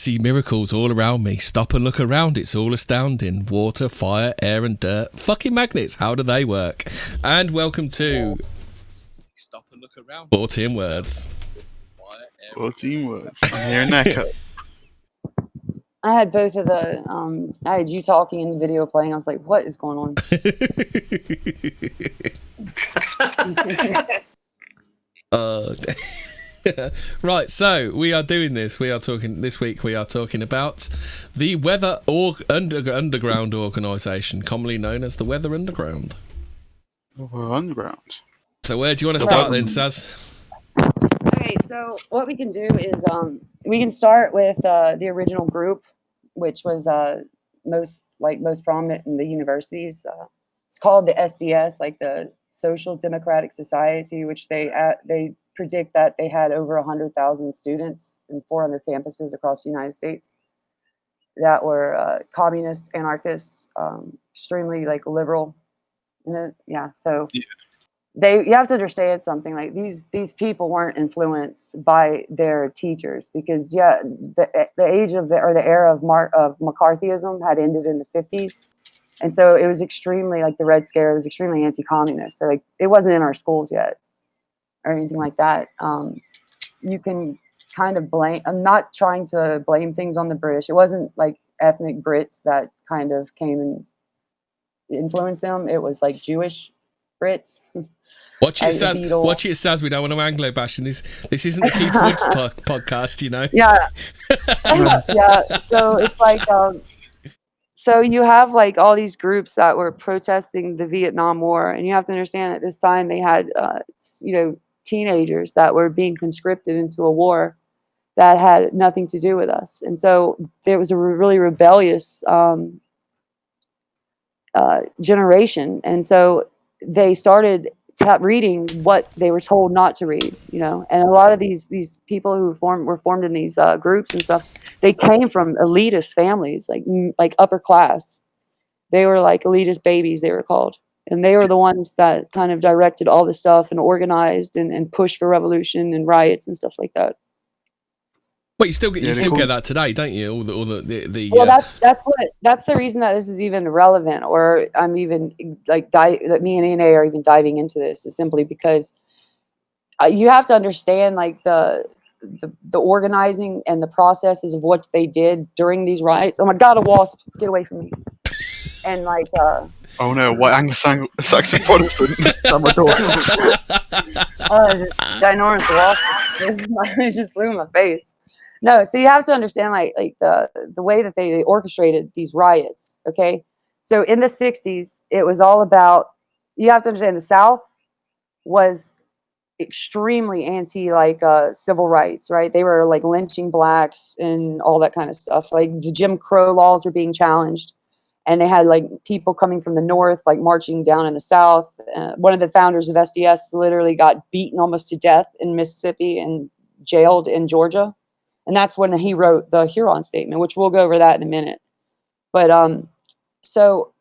see miracles all around me. Stop and look around. It's all astounding. Water, fire, air and dirt. Fucking magnets. How do they work? And welcome to Stop and Look Around. 14 words. 14 words. I'm hearing that cut. I had both of the, I had you talking and the video playing. I was like, what is going on? Right, so we are doing this. This week we are talking about the Weather Underground organisation, commonly known as the Weather Underground. We're underground. So where do you want to start then, Saz? Okay, so what we can do is we can start with the original group, which was most prominent in the universities. It's called the SDS, like the Social Democratic Society, which they predict that they had over 100,000 students in 400 campuses across the United States that were communist, anarchists, extremely like liberal. You have to understand something, like these people weren't influenced by their teachers, because the age of the era of McCarthyism had ended in the 50s, and so it was extremely, like, the Red Scare was extremely anti-communist. So like it wasn't in our schools yet or anything like that. You can kind of blame. I'm not trying to blame things on the British. It wasn't like ethnic Brits that kind of came and influenced them. It was like Jewish Brits. Watch it, Saz. We don't want to Anglo bashing this. This isn't the Keith Woods podcast, you know. Yeah, yeah. So it's like, so you have like all these groups that were protesting the Vietnam War, and you have to understand at this time they had, teenagers that were being conscripted into a war that had nothing to do with us, and so there was a really rebellious generation, and so they started reading what they were told not to read, and a lot of these people who were formed in these groups and stuff, they came from elitist families, like upper class. They were like elitist babies, they were called, and they were the ones that kind of directed all this stuff and organized and pushed for revolution and riots and stuff like that. Well, you still get that today, don't you? Well, that's the reason that this is even relevant, or I'm even like that me and Ana are even diving into this, is simply because you have to understand like the organizing and the processes of what they did during these riots. Oh my God, a wasp! Get away from me! And like, oh no, white Anglo-Saxon Protestant on my door. Ginormous wasp! It just flew in my face. No, so you have to understand like the way that they orchestrated these riots. Okay, so in the 60s, it was all about, you have to understand, the South was extremely anti civil rights, right? They were like lynching blacks and all that kind of stuff. Like the Jim Crow laws were being challenged, and they had like people coming from the North like marching down in the South. One of the founders of SDS literally got beaten almost to death in Mississippi and jailed in Georgia. And that's when he wrote the Huron Statement, which we'll go over that in a minute. But so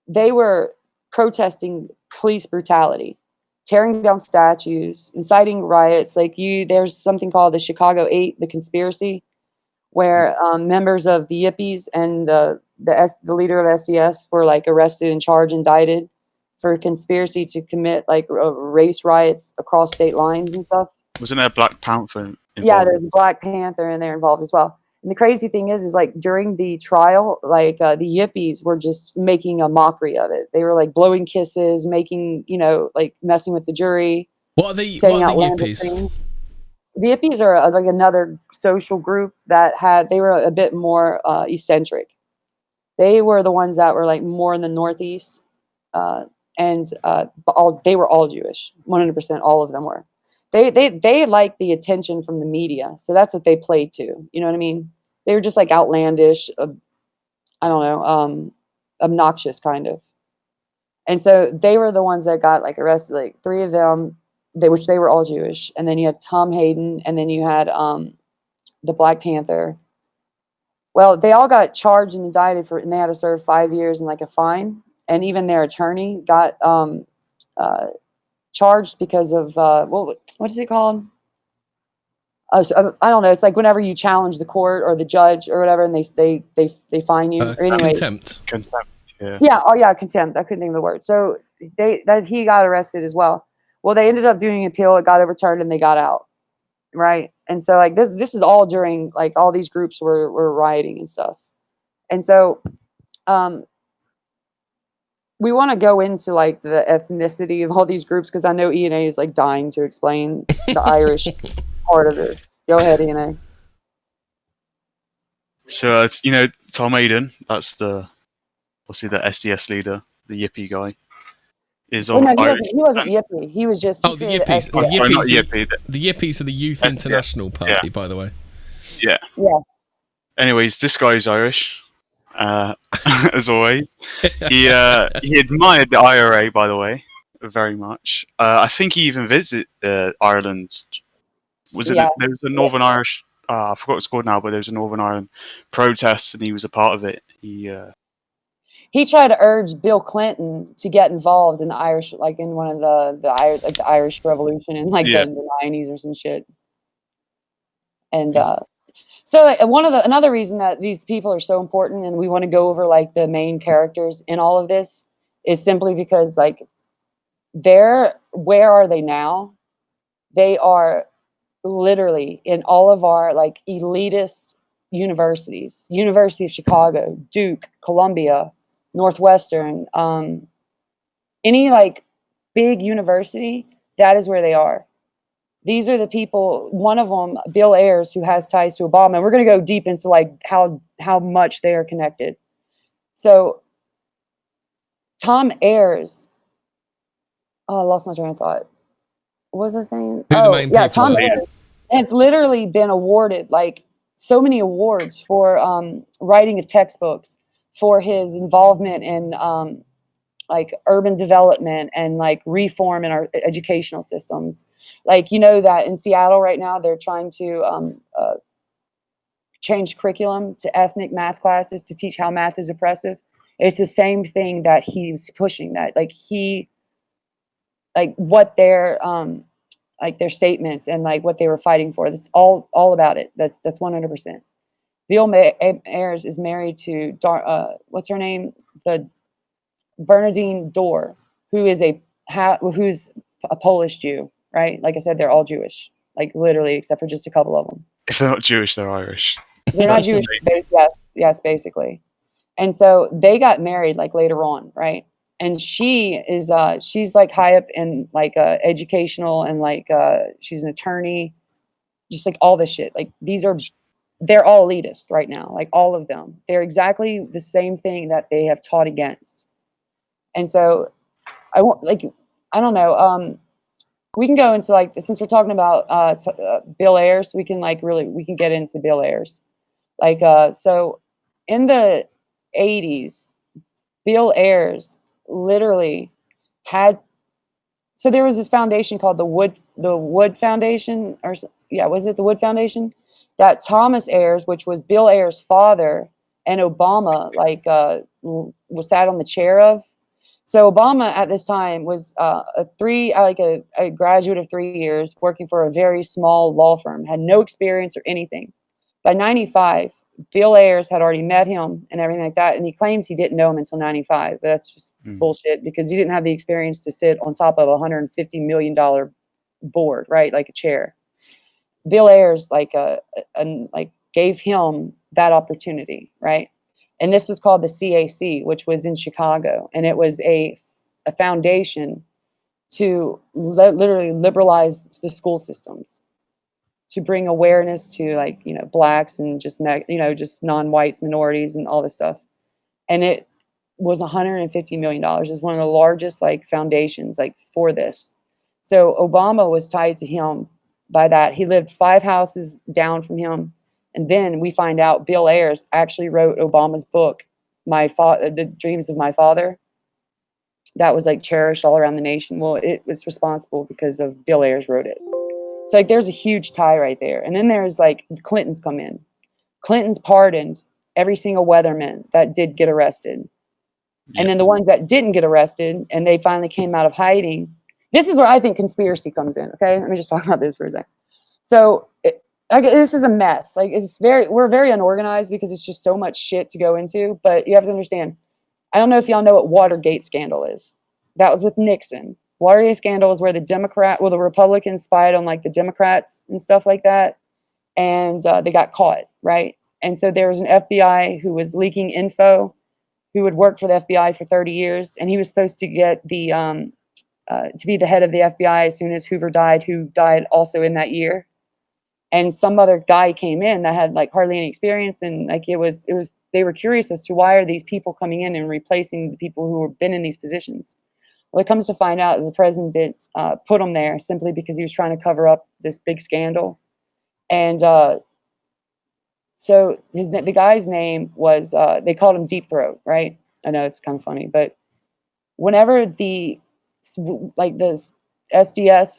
they were protesting police brutality, tearing down statues, inciting riots. There's something called the Chicago 8, the conspiracy, where members of the Yippies and the leader of SDS were like arrested and charged, indicted for conspiracy to commit like race riots across state lines and stuff. Wasn't there a Black Panther involved? Yeah, there's a Black Panther in there involved as well. And the crazy thing is like during the trial, like the Yippies were just making a mockery of it. They were like blowing kisses, making, like messing with the jury. What are the Yippies? The Yippies are like another social group they were a bit more eccentric. They were the ones that were like more in the Northeast, and they were all Jewish, 100%. All of them were. They like the attention from the media, so that's what they played to. You know what I mean? They were just like outlandish, obnoxious kind of. And so they were the ones that got like arrested. Like 3 of them, which they were all Jewish, and then you had Tom Hayden, and then you had the Black Panther. Well, they all got charged and indicted and they had to serve 5 years and like a fine. And even their attorney got charged because of what is it called? I don't know. It's like whenever you challenge the court or the judge or whatever, and they fine you. Or anyway, contempt. Contempt. Yeah. yeah. Oh yeah, contempt. I couldn't think of the word. So he got arrested as well. Well, they ended up doing an appeal. It got overturned, and they got out. Right. And so like this is all during like all these groups were rioting and stuff. And so we want to go into like the ethnicity of all these groups because I know ENA is like dying to explain the Irish part of this. Go ahead, ENA. So it's Tom Aiden. That's obviously the SDS leader, the Yippie guy. Is Well, of no, Irish. he wasn't Yippie. He was just The Yippies. Oh, sorry, not Yippie. The Yippies are the Youth SDS, International Party, yeah. by the way. Yeah. Yeah. Anyways, this guy's Irish, as always. He admired the IRA, by the way, very much. I think he even visited Ireland. There was a Northern Irish. I forgot what it's called now, but there was a Northern Ireland protest, and he was a part of it. He tried to urge Bill Clinton to get involved in the Irish, like in one of the Irish Revolution in like the 90s or some shit. And so another reason that these people are so important, and we want to go over like the main characters in all of this, is simply because like where are they now? They are literally in all of our like elitist universities, University of Chicago, Duke, Columbia, Northwestern, any like big university, that is where they are. These are the people, one of them, Bill Ayers, who has ties to Obama. And we're going to go deep into like how much they are connected. So Tom Ayers, I lost my train of thought. What was I saying? Tom Ayers has literally been awarded like so many awards for writing of textbooks, for his involvement in like urban development and like reform in our educational systems. Like, that in Seattle right now, they're trying to change curriculum to ethnic math classes to teach how math is oppressive. It's the same thing that he's pushing, that like what their statements and like what they were fighting for. That's all about it. That's 100%. Bill Ayers is married to what's her name? The Bernadine Dorr, who's a Polish Jew, right? Like I said, they're all Jewish, like literally, except for just a couple of them. If they're not Jewish, they're Irish. They're not Jewish, yes, basically. And so they got married like later on, right? And she's like high up in like educational and like she's an attorney, just like all this shit. Like they're all elitist right now, like all of them. They're exactly the same thing that they have taught against. And so I don't know. We can go into like, since we're talking about Bill Ayers, we can get into Bill Ayers. Like, so in the 80s, Bill Ayers literally so there was this foundation called the Wood Foundation, was it the Wood Foundation? That Thomas Ayers, which was Bill Ayers' father, and Obama was sat on the chair of. So Obama at this time was a graduate of 3 years working for a very small law firm, had no experience or anything. By 95, Bill Ayers had already met him and everything like that, and he claims he didn't know him until 95, but that's just bullshit because he didn't have the experience to sit on top of a $150 million board, right, like a chair. Bill Ayers gave him that opportunity, right? And this was called the CAC, which was in Chicago. And it was a foundation to literally liberalize the school systems, to bring awareness to blacks and just non-whites, minorities and all this stuff. And it was $150 million. It's one of the largest foundations for this. So Obama was tied to him by that. He lived 5 houses down from him. And then we find out Bill Ayers actually wrote Obama's book, The Dreams of My Father. That was cherished all around the nation. Well, it was responsible because of Bill Ayers wrote it. So there's a huge tie right there. And then there's Clinton's come in. Clinton's pardoned every single weatherman that did get arrested. Yeah. And then the ones that didn't get arrested and they finally came out of hiding. This is where I think conspiracy comes in. Okay, let me just talk about this for a second. So like, this is a mess. Like, we're very unorganized because it's just so much shit to go into. But you have to understand, I don't know if y'all know what Watergate scandal is. That was with Nixon. Watergate scandal is where the Republicans spied on like the Democrats and stuff like that. And they got caught, right? And so there was an FBI who was leaking info, who would work for the FBI for 30 years. And he was supposed to get to be the head of the FBI as soon as Hoover died, who died also in that year. And some other guy came in that had like hardly any experience, and like it was they were curious as to why are these people coming in and replacing the people who have been in these positions. Well, it comes to find out that the president put them there simply because he was trying to cover up this big scandal. And so the guy's name was they called him Deep Throat, right? I know it's kind of funny, but whenever the SDS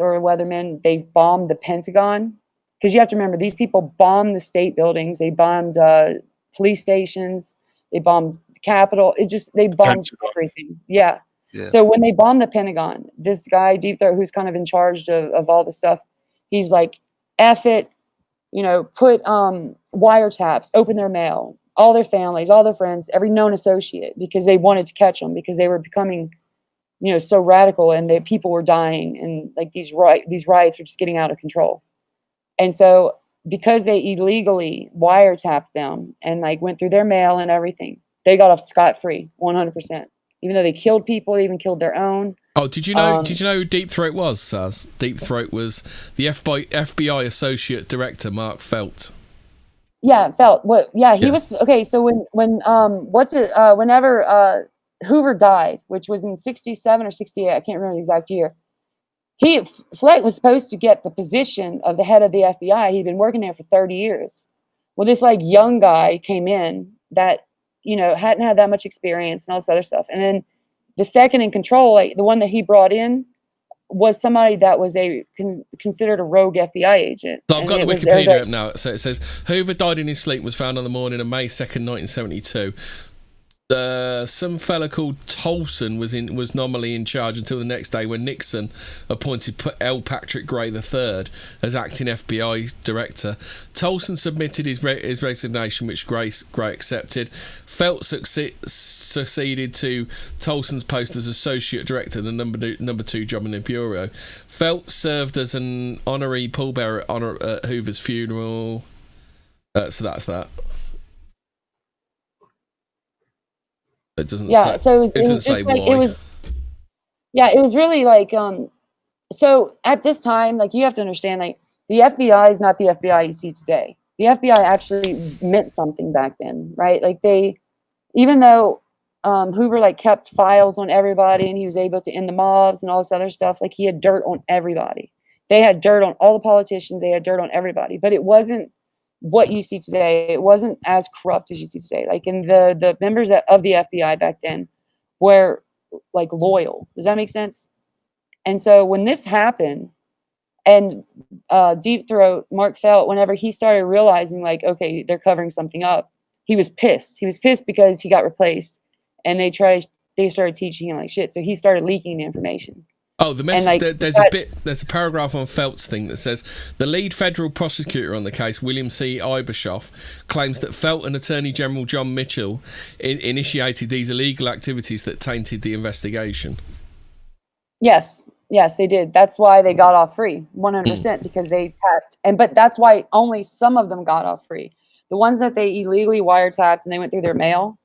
or Weathermen, they bombed the Pentagon. Because you have to remember, these people bombed the state buildings, they bombed police stations, they bombed the Capitol. They bombed everything. Yeah. So when they bombed the Pentagon, this guy, Deep Throat, who's kind of in charge of all the stuff, he's like, F it, put wiretaps, open their mail, all their families, all their friends, every known associate, because they wanted to catch them, because they were becoming, so radical, and people were dying, and like these riots were just getting out of control. And so because they illegally wiretapped them and like went through their mail and everything, they got off scot-free 100%. Even though they killed people, they even killed their own. Oh, did you know who Deep Throat was, Saz? Deep Throat was the FBI Associate Director, Mark Felt. Yeah, Felt. What? Yeah, he was okay. So whenever Hoover died, which was in 67 or 68, I can't remember the exact year. Fleck was supposed to get the position of the head of the FBI. He'd been working there for 30 years. Well, this like young guy came in that, hadn't had that much experience and all this other stuff. And then the second in control, like the one that he brought in, was somebody that was considered a rogue FBI agent. So I've got the Wikipedia up now. So it says, Hoover died in his sleep, was found on the morning of May 2nd, 1972. Some fella called Tolson was nominally in charge until the next day, when Nixon appointed L. Patrick Gray III as acting FBI director. Tolson submitted his resignation, which Gray accepted. Felt succeeded to Tolson's post as associate director, the number two job in the bureau. Felt served as an honorary pallbearer at Hoover's funeral. So that's that. It doesn't say. So it doesn't say why. It was really like so at this time, like, you have to understand, like, the FBI is not the FBI you see today. The FBI actually meant something back then, right? Like, even though Hoover like kept files on everybody and he was able to end the mobs and all this other stuff, like, he had dirt on everybody. They had dirt on all the politicians, they had dirt on everybody, but it wasn't what you see today. It wasn't as corrupt as you see today. Like, in the members of the FBI back then were like loyal. Does that make sense? And so when this happened, and Deep Throat, Mark Felt, whenever he started realizing, like, okay, they're covering something up, he was pissed. He was pissed because he got replaced, and they started teaching him like shit. So he started leaking the information. Oh, there's a paragraph on Felt's thing that says the lead federal prosecutor on the case, William C. Ibershoff, claims that Felt and Attorney General John Mitchell initiated these illegal activities that tainted the investigation. Yes, they did. That's why they got off free, 100%, because they tapped. But that's why only some of them got off free. The ones that they illegally wiretapped and they went through their mail,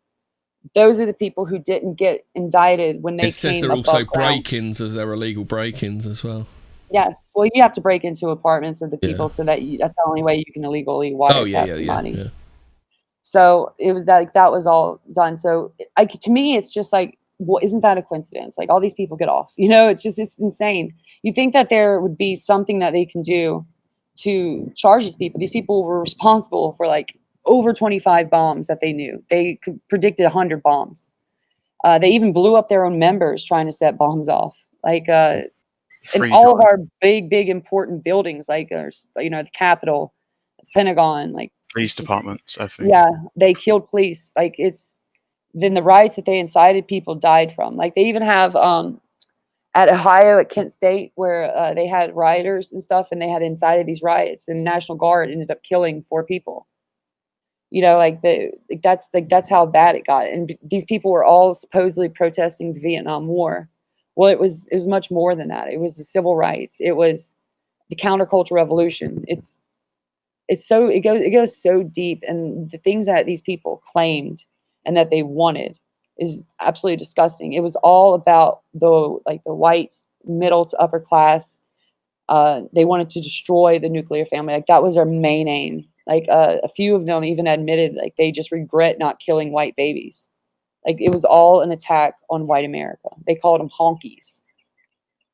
those are the people who didn't get indicted when they came. It says they're also break-ins, as they're illegal break-ins as well. Yes, well, you have to break into apartments of the people, so that's the only way you can illegally wiretap somebody. Yeah. So it was that was all done. So to me, it's just like, well, isn't that a coincidence? Like, all these people get off. It's insane. You think that there would be something that they can do to charge these people. These people were responsible for like over 25 bombs that they knew. They predicted 100 bombs. They even blew up their own members trying to set bombs off. Like, in all of our big important buildings, like, the Capitol, the Pentagon, like police departments, I think. Yeah, they killed police. Like, then the riots that they incited people died from. Like, they even have at Ohio at Kent State, where they had rioters and stuff, and they had incited these riots, and National Guard ended up killing 4 people. You know, that's how bad it got. And these people were all supposedly protesting the Vietnam War. Well, it was much more than that. It was the civil rights. It was the counterculture revolution. It goes so deep, and the things that these people claimed and that they wanted is absolutely disgusting. It was all about the white middle to upper class. They wanted to destroy the nuclear family. Like, that was their main aim. Like, a few of them even admitted, like, they just regret not killing white babies. Like, it was all an attack on white America. They called them honkies.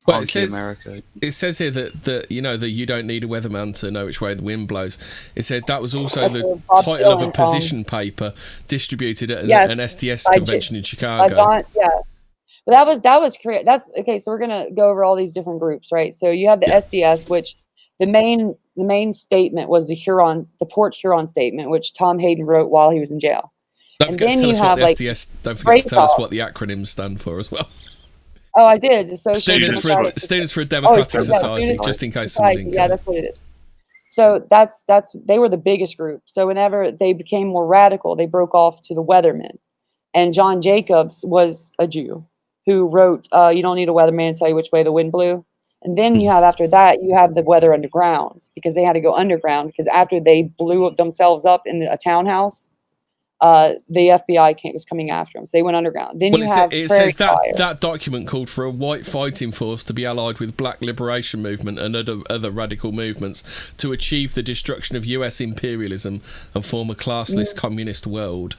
Well, America. It says here that you know that you don't need a weatherman to know which way the wind blows. It said that was also the title of a position paper distributed at an STS convention in Chicago. Well, that was correct. That's okay. So we're gonna go over all these different groups, right? So you have the SDS, which the main statement was the Port Huron statement, which Tom Hayden wrote while he was in jail. Don't forget to tell us what the SDS. Don't forget to tell us what the acronyms stand for as well. Oh, I did. Students for a Democratic Society, just in case someone didn't. Yeah, that's what it is. So they were the biggest group. So whenever they became more radical, they broke off to the Weathermen. And John Jacobs was a Jew who wrote, "You don't need a weatherman to tell you which way the wind blew." And then you have, after that, you have the Weather Underground, because they had to go underground, because after they blew themselves up in a townhouse, the FBI was coming after them. So they went underground. Then it says that document called for a white fighting force to be allied with Black Liberation Movement and other radical movements to achieve the destruction of US imperialism and form a classless communist world.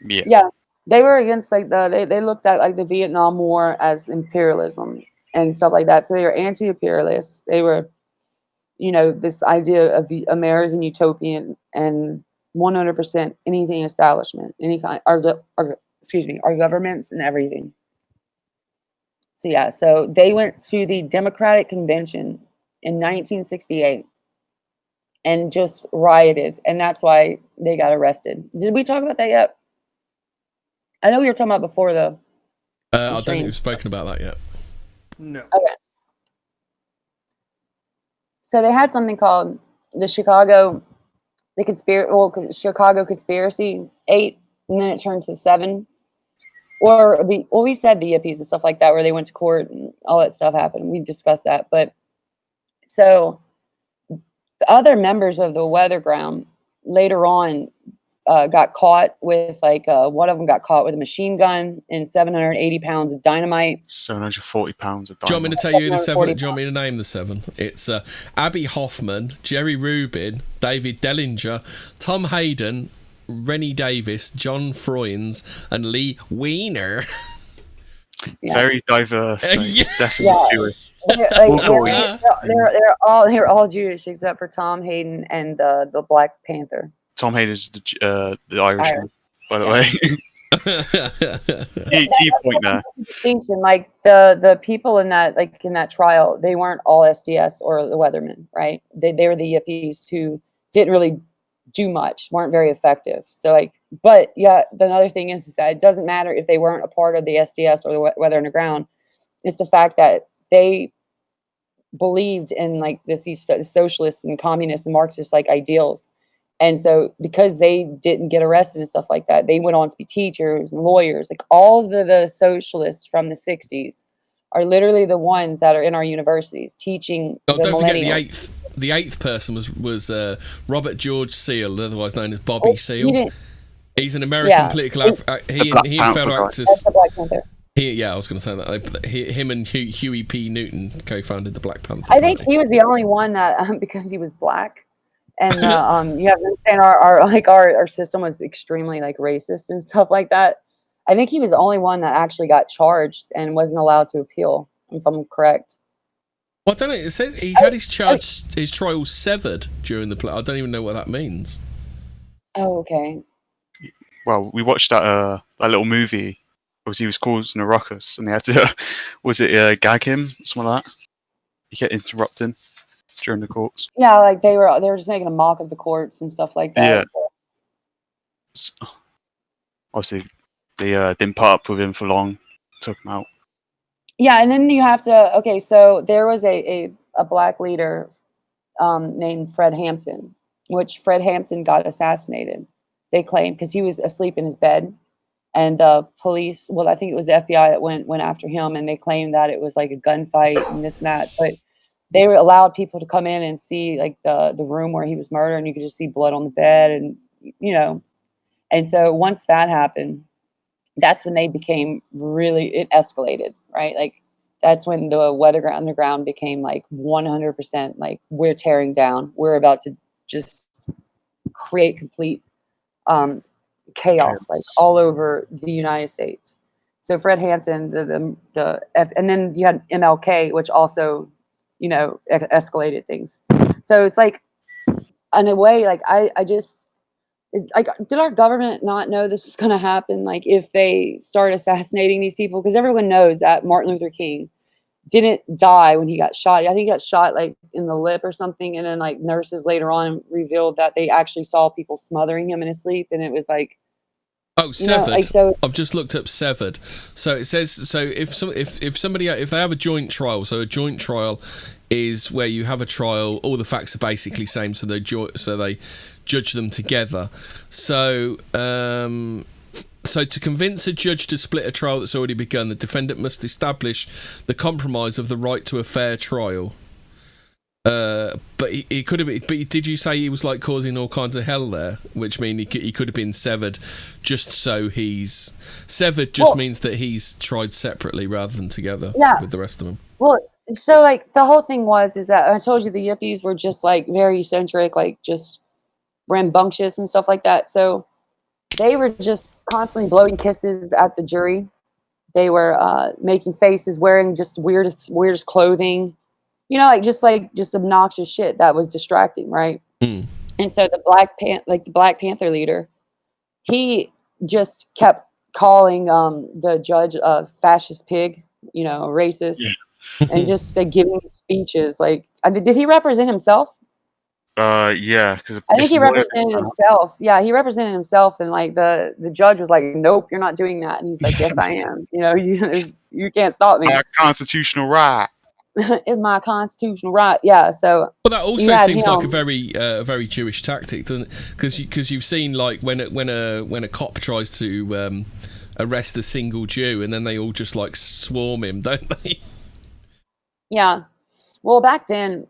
Yeah. They were against they looked at like the Vietnam War as imperialism and stuff like that. So they were anti-imperialists. They were, this idea of the American utopian and 100% anything establishment, any kind, our governments and everything. So yeah, so they went to the Democratic Convention in 1968 and just rioted, and that's why they got arrested. Did we talk about that yet? I know we were talking about before the I don't think we've spoken about that yet. No. Okay. So they had something called the Chicago Conspiracy 8, and then it turned to 7. We said the yippies and stuff like that, where they went to court and all that stuff happened. We discussed that. But so the other members of the Weatherground later on got caught with one of them got caught with a machine gun and 780 pounds of dynamite. 740 pounds of dynamite. Do you want me to tell you the 7? Do you want me to name the 7? It's Abby Hoffman, Jerry Rubin, David Dellinger, Tom Hayden, Rennie Davis, John Froynes, and Lee Weiner. Yes. Very diverse. Yeah. Definitely Jewish. They're all Jewish except for Tom Hayden and the Black Panther. Tom Hayden's the Irishman, by the way. Key point there. Distinction, like the people in that trial, they weren't all SDS or the Weathermen, right? They were the yippies who didn't really do much, weren't very effective. So but yeah, the other thing is that it doesn't matter if they weren't a part of the SDS or the Weather Underground. It's the fact that they believed in these socialist and communist and Marxist ideals. And so because they didn't get arrested and stuff like that, they went on to be teachers and lawyers. All of the socialists from the 60s are literally the ones that are in our universities teaching the millennials. Don't forget the eighth person was Robert George Seal, otherwise known as Bobby Seale. He's an American political he and fellow actors. I was going to say that. Him and Huey P. Newton co-founded the Black Panther Party. I think he was the only one that, because he was black. And you have to understand our system was extremely racist and stuff like that. I think he was the only one that actually got charged and wasn't allowed to appeal, if I'm correct. Well, I don't know. It says he had his trial severed during the play. I don't even know what that means. Oh, okay. Well, we watched that little movie. Obviously, he was causing a ruckus, and they had to gag him, something like that. He kept interrupting during the courts. Yeah, they were just making a mock of the courts and stuff like that. Yeah. So, obviously, they didn't put up with him for long. Took him out. Yeah, and then you have to. Okay, so there was a black leader named Fred Hampton, which Fred Hampton got assassinated. They claim because he was asleep in his bed, and the police. Well, I think it was the FBI that went after him, and they claimed that it was like a gunfight and this and that. But they were allowed people to come in and see like the room where he was murdered, and you could just see blood on the bed, and you know. And so once that happened, that's when they became really, it escalated, right? Like that's when the weather underground became like 100% like we're tearing down. We're about to just create complete um, chaos, like all over the United States. So Fred Hampton, and then you had MLK, which also, escalated things. So it's like, in a way, like I just, is like, did our government not know this is going to happen? Like, if they start assassinating these people, because everyone knows that Martin Luther King didn't die when he got shot. I think he got shot like in the lip or something, and then like nurses later on revealed that they actually saw people smothering him in his sleep, and it was like, Oh, severed. like, so I've just looked up severed. So it says, so if they have a joint trial, so a joint trial is where you have a trial, all the facts are basically same, so they judge them together. So so to convince a judge to split a trial that's already begun, the defendant must establish the compromise of the right to a fair trial. But he could have been. But did you say he was like causing all kinds of hell there? Which mean he could have been severed, just so he's severed. Just means that he's tried separately rather than together with the rest of them. Well, so like the whole thing is that I told you the yippies were just like very eccentric, like just rambunctious and stuff like that. So they were just constantly blowing kisses at the jury. They were making faces, wearing just weirdest clothing. Like just obnoxious shit that was distracting, right? Mm. And so the Black Panther leader, he just kept calling the judge a fascist pig, racist, and just giving speeches. Like, did he represent himself? Yeah, because I think he represented himself. Yeah, he represented himself, and like the judge was like, "Nope, you're not doing that," and he's like, "Yes, I am. You can't stop me. My constitutional right." It's my constitutional right." Yeah. So, well, that also seems like a very Jewish tactic, doesn't it? Because you've seen like when a cop tries to arrest a single Jew, and then they all just like swarm him, don't they? Yeah. Well, back then,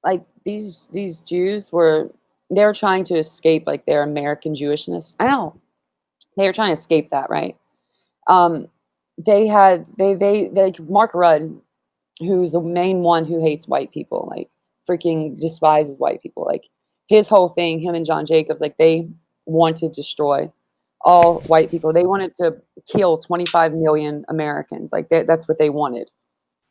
like these Jews they were trying to escape like their American Jewishness. They were trying to escape that, right? They like Mark Rudd, who's the main one who hates white people, like freaking despises white people. Like his whole thing, him and John Jacobs, like they want to destroy all white people. They wanted to kill 25 million Americans. Like that's what they wanted.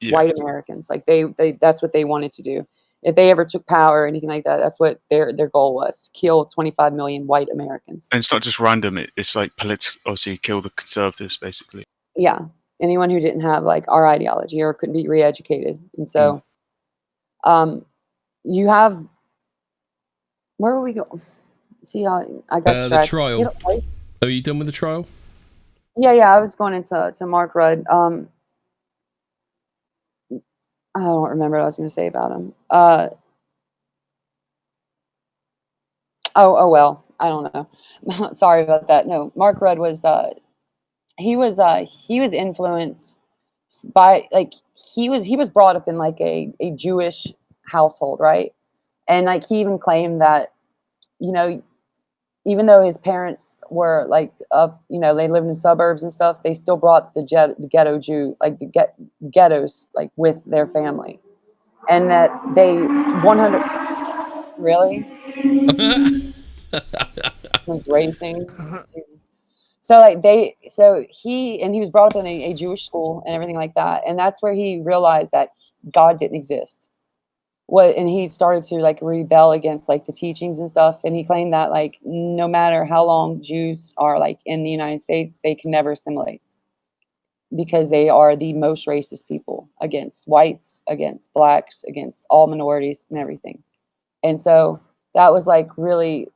Yeah. White Americans. Like they that's what they wanted to do. If they ever took power or anything like that, that's what their goal was, to kill 25 million white Americans. And it's not just random, it's like political, obviously kill the conservatives, basically. Yeah. Anyone who didn't have like our ideology or couldn't be re-educated. And so you have, where are we going? See how I got the trial. Are you done with the trial? Yeah, I was going into Mark Rudd. I don't remember what I was going to say about him. Oh well, I don't know. Sorry about that. No, Mark Rudd was he was influenced by, like, he was brought up in like a Jewish household, right? And like he even claimed that, even though his parents were like they lived in suburbs and stuff, they still brought the ghetto Jew, like the ghettos, like with their family, and that they 100 really was racing. So like he was brought up in a Jewish school and everything like that, and that's where he realized that God didn't exist. And he started to like rebel against like the teachings and stuff, and he claimed that like no matter how long Jews are like in the United States, they can never assimilate because they are the most racist people, against whites, against blacks, against all minorities and everything. And so that was like really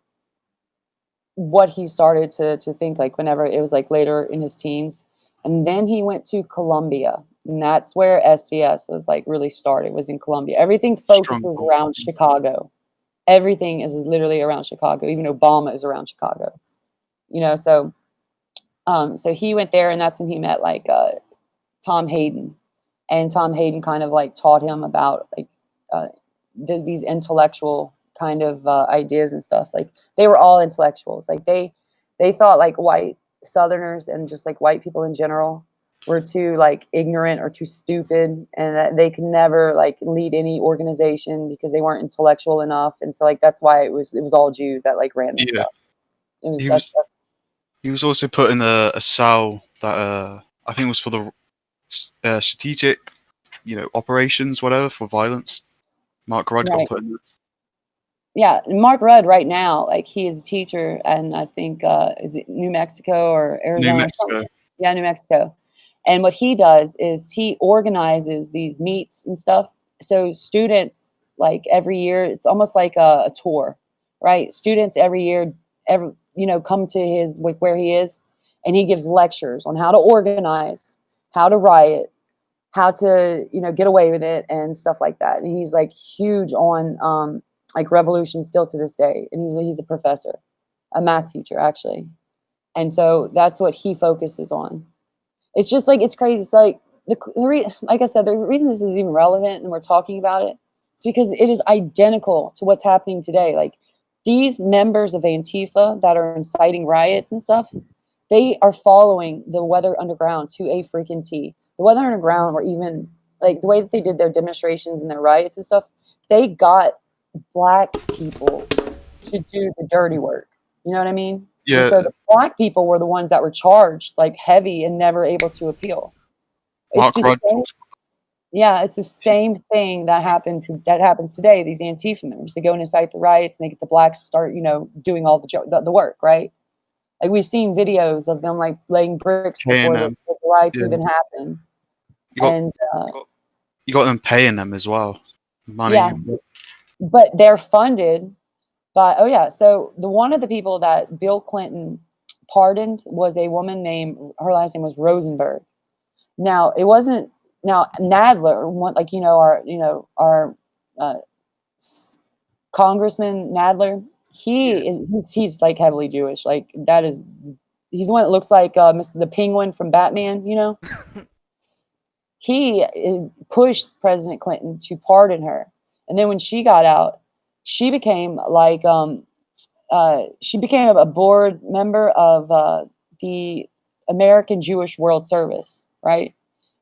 what he started to think, like whenever it was like later in his teens. And then he went to Columbia. And that's where SDS was like really started, was in Columbia. Everything focuses Strong. around Chicago. Everything is literally around Chicago. Even Obama is around Chicago. So he went there, and that's when he met like Tom Hayden, and Tom Hayden kind of like taught him about like uh, these intellectual kind of ideas and stuff. Like they were all intellectuals. Like they thought like white Southerners and just like white people in general were too like ignorant or too stupid, and that they could never like lead any organization because they weren't intellectual enough. And so like that's why it was all Jews that like ran this Yeah, stuff. It was he that's was he was also put in a cell that I think was for the strategic, operations, whatever, for violence. Mark Rudd got right. put in there. Yeah, Mark Rudd right now, like he is a teacher, and I think is it New Mexico or New Arizona or Mexico. something? Yeah, New Mexico. And what he does is he organizes these meets and stuff. So students, like every year, it's almost like a tour, right? Students every year, come to his like where he is, and he gives lectures on how to organize, how to riot, how to get away with it and stuff like that. And he's like huge on like revolution still to this day. And he's a professor, a math teacher actually. And so that's what he focuses on. It's just like it's crazy. So like like I said, the reason this is even relevant and we're talking about it is because it is identical to what's happening today. Like these members of Antifa that are inciting riots and stuff, they are following the Weather Underground to a freaking T. The Weather Underground were even like the way that they did their demonstrations and their riots and stuff, they got black people to do the dirty work. You know what I mean? And Yeah, so the black people were the ones that were charged like heavy and never able to appeal. It's Mark the Rudd. same, yeah, it's the same thing that happens today. These Antifa members, they go and incite the riots, and they get the blacks to start, doing all the work, right? Like we've seen videos of them like laying bricks before the K&M. riots Yeah. even happen. You got And you got them paying them as well. Money. yeah, but they're funded by so the one of the people that Bill Clinton pardoned was a woman named, her last name was Rosenberg. Now it wasn't, now Nadler, one like our uh, Congressman Nadler, he's like heavily Jewish. Like that is, he's the one that looks like the Penguin from Batman. He pushed President Clinton to pardon her, and then when she got out, she became like she became a board member of the American Jewish World Service, right?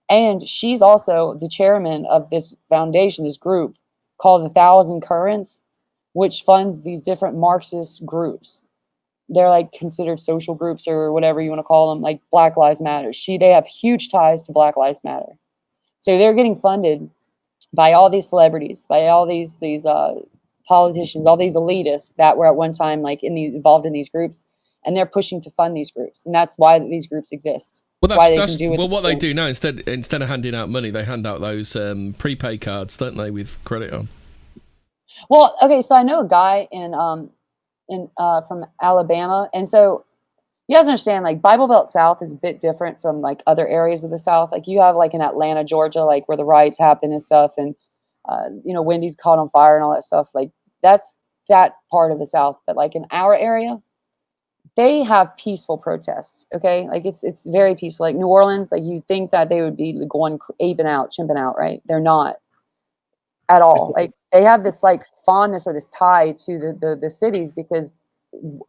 And she's also the chairman of this foundation, this group called the Thousand Currents, which funds these different Marxist groups. They're like considered social groups or whatever you want to call them, like Black Lives Matter. They have huge ties to Black Lives Matter. So they're getting funded by all these celebrities, by all these politicians, all these elitists that were at one time like involved in these groups, and they're pushing to fund these groups, and that's why these groups exist. Well, Why they that's can do what they do now. Instead of handing out money, they hand out those prepaid cards, don't they, with credit on? Well, okay, so I know a guy in from Alabama, and so you have to understand, like Bible Belt South is a bit different from like other areas of the South. Like you have like in Atlanta, Georgia, like where the riots happen and stuff, and Wendy's caught on fire and all that stuff. Like that's that part of the South. But like in our area, they have peaceful protests. Okay, like it's very peaceful. Like New Orleans, like you think that they would be going aping out, chimping out, right? They're not at all. Like they have this like fondness or this tie to the cities because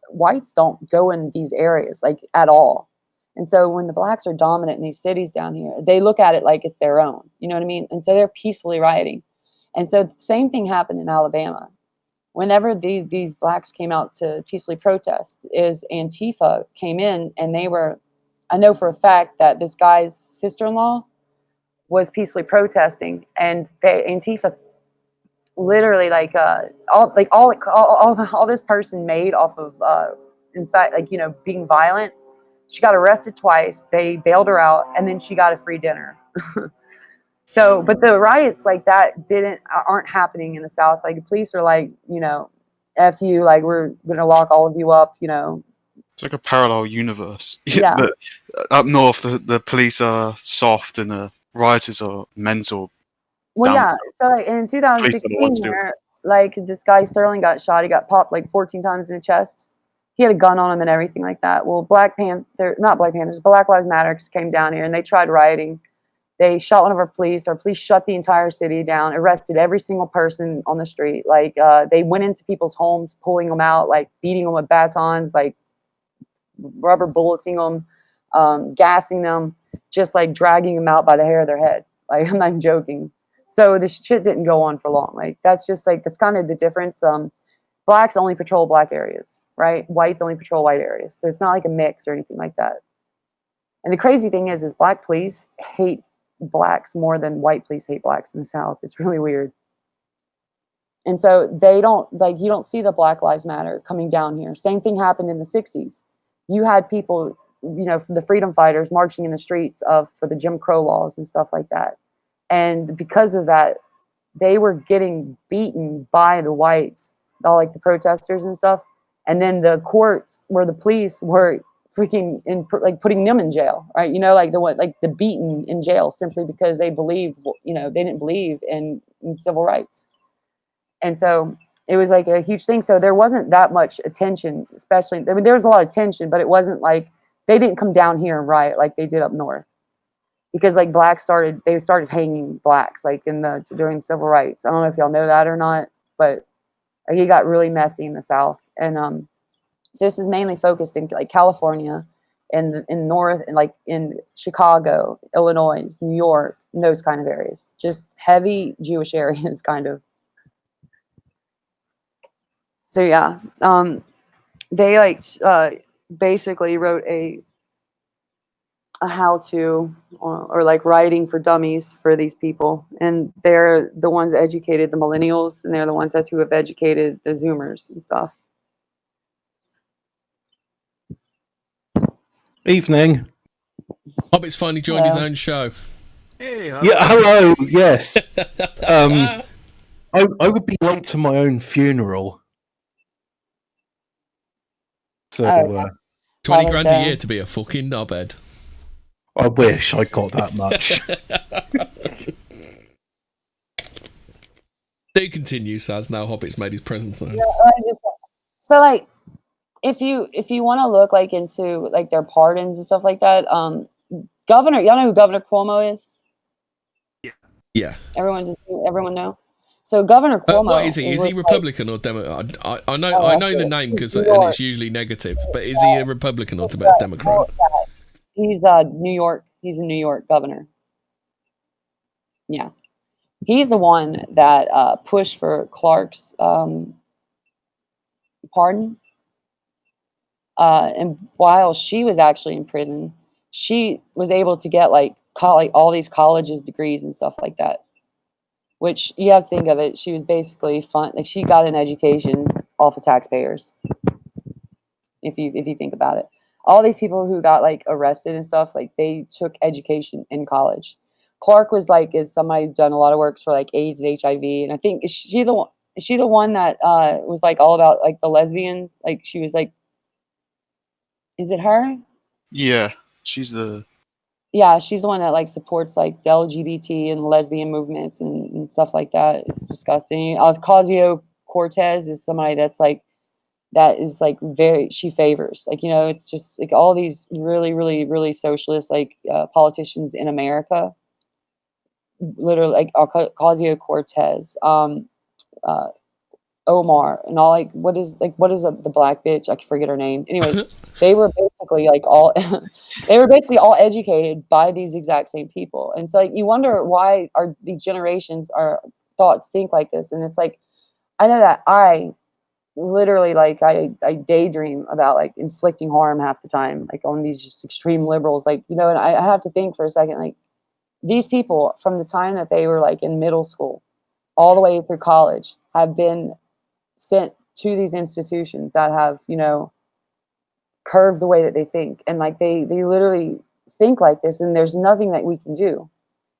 whites don't go in these areas like at all. And so when the blacks are dominant in these cities down here, they look at it like it's their own. You know what I mean? And so they're peacefully rioting. And so the same thing happened in Alabama. Whenever these blacks came out to peacefully protest, is Antifa came in, and they were, I know for a fact that this guy's sister-in-law was peacefully protesting, and Antifa literally all this person made off of inside, like being violent. She got arrested twice, they bailed her out, and then she got a free dinner. So but the riots like that aren't happening in the South. Like the police are like, F you, like we're gonna lock all of you up, It's like a parallel universe. Yeah. Up north, the police are soft and the rioters are mental. Well, Down yeah. So like, in police are the 2016 ones doing. here, like this guy Sterling got shot. He got popped like 14 times in the chest. He had a gun on him and everything like that. Well, Black Panthers, Black Lives Matter came down here and they tried rioting. They shot one of our police. Our police shut the entire city down, arrested every single person on the street. Like they went into people's homes, pulling them out, like beating them with batons, like rubber bulleting them, gassing them, just like dragging them out by the hair of their head. Like I'm not even joking. So this shit didn't go on for long. Like that's kind of the difference. Blacks only patrol black areas, right? Whites only patrol white areas. So it's not like a mix or anything like that. And the crazy thing is black police hate blacks more than white police hate blacks in the South. It's really weird. And so they don't you don't see the Black Lives Matter coming down here. Same thing happened in the 60s. You had people, from the freedom fighters marching in the streets for the Jim Crow laws and stuff like that. And because of that, they were getting beaten by the whites, all like the protesters and stuff. And then the courts where the police were freaking putting them in jail, right? The beaten in jail simply because they believed, they didn't believe in civil rights. And so it was like a huge thing. So there wasn't that much attention, especially, there was a lot of tension, but it wasn't like they didn't come down here and riot like they did up north. Because like they started hanging blacks like during civil rights. I don't know if y'all know that or not, but it got really messy in the South. And so this is mainly focused in like California and in North and like in Chicago, Illinois, New York, and those kind of areas. Just heavy Jewish areas kind of. So yeah, they basically wrote a how-to or like writing for dummies for these people, and they're the ones that educated the millennials, and they're the ones who have educated the Zoomers and stuff. Evening. Hobbit's finally joined his own show. Hey, Yeah, hello. Yes. I would be late to my own funeral. So 20 grand a year to be a fucking knobhead. I wish I got that much. Do continue, Saz. Now Hobbit's made his presence known. So like, if you want to look like into like their pardons and stuff like that, y'all know who Governor Cuomo is? Yeah. Everyone know. So Governor Cuomo. What is he? Is he Republican or Democrat? I know the name and it's usually negative. But is he a Republican or Democrat? He's New York. He's a New York governor. Yeah, he's the one that pushed for Clark's pardon. And while she was actually in prison, she was able to get like all these colleges degrees and stuff like that. Which you have to think of it. She was basically she got an education off of taxpayers. If you think about it, all these people who got like arrested and stuff, like they took education in college. Clark is somebody who's done a lot of works for like AIDS, HIV, and I think is she the one that was like all about like the lesbians? Like she was like, is it her? Yeah, she's the. Yeah, she's the one that like supports like the LGBT and lesbian movements and stuff like that. It's disgusting. Ocasio-Cortez is somebody that is like she favors like, it's just like all these really, really, really socialist like politicians in America. Literally like Ocasio-Cortez, Omar, and all like what is the black bitch? I can forget her name. Anyway, they were basically all educated by these exact same people, and so like, you wonder why are these generations thoughts think like this, and it's like I know that I literally like I daydream about like inflicting harm half the time, like on these just extreme liberals, like and I have to think for a second, like these people from the time that they were like in middle school all the way through college have been sent to these institutions that have curved the way that they think, and like they literally think like this, and there's nothing that we can do.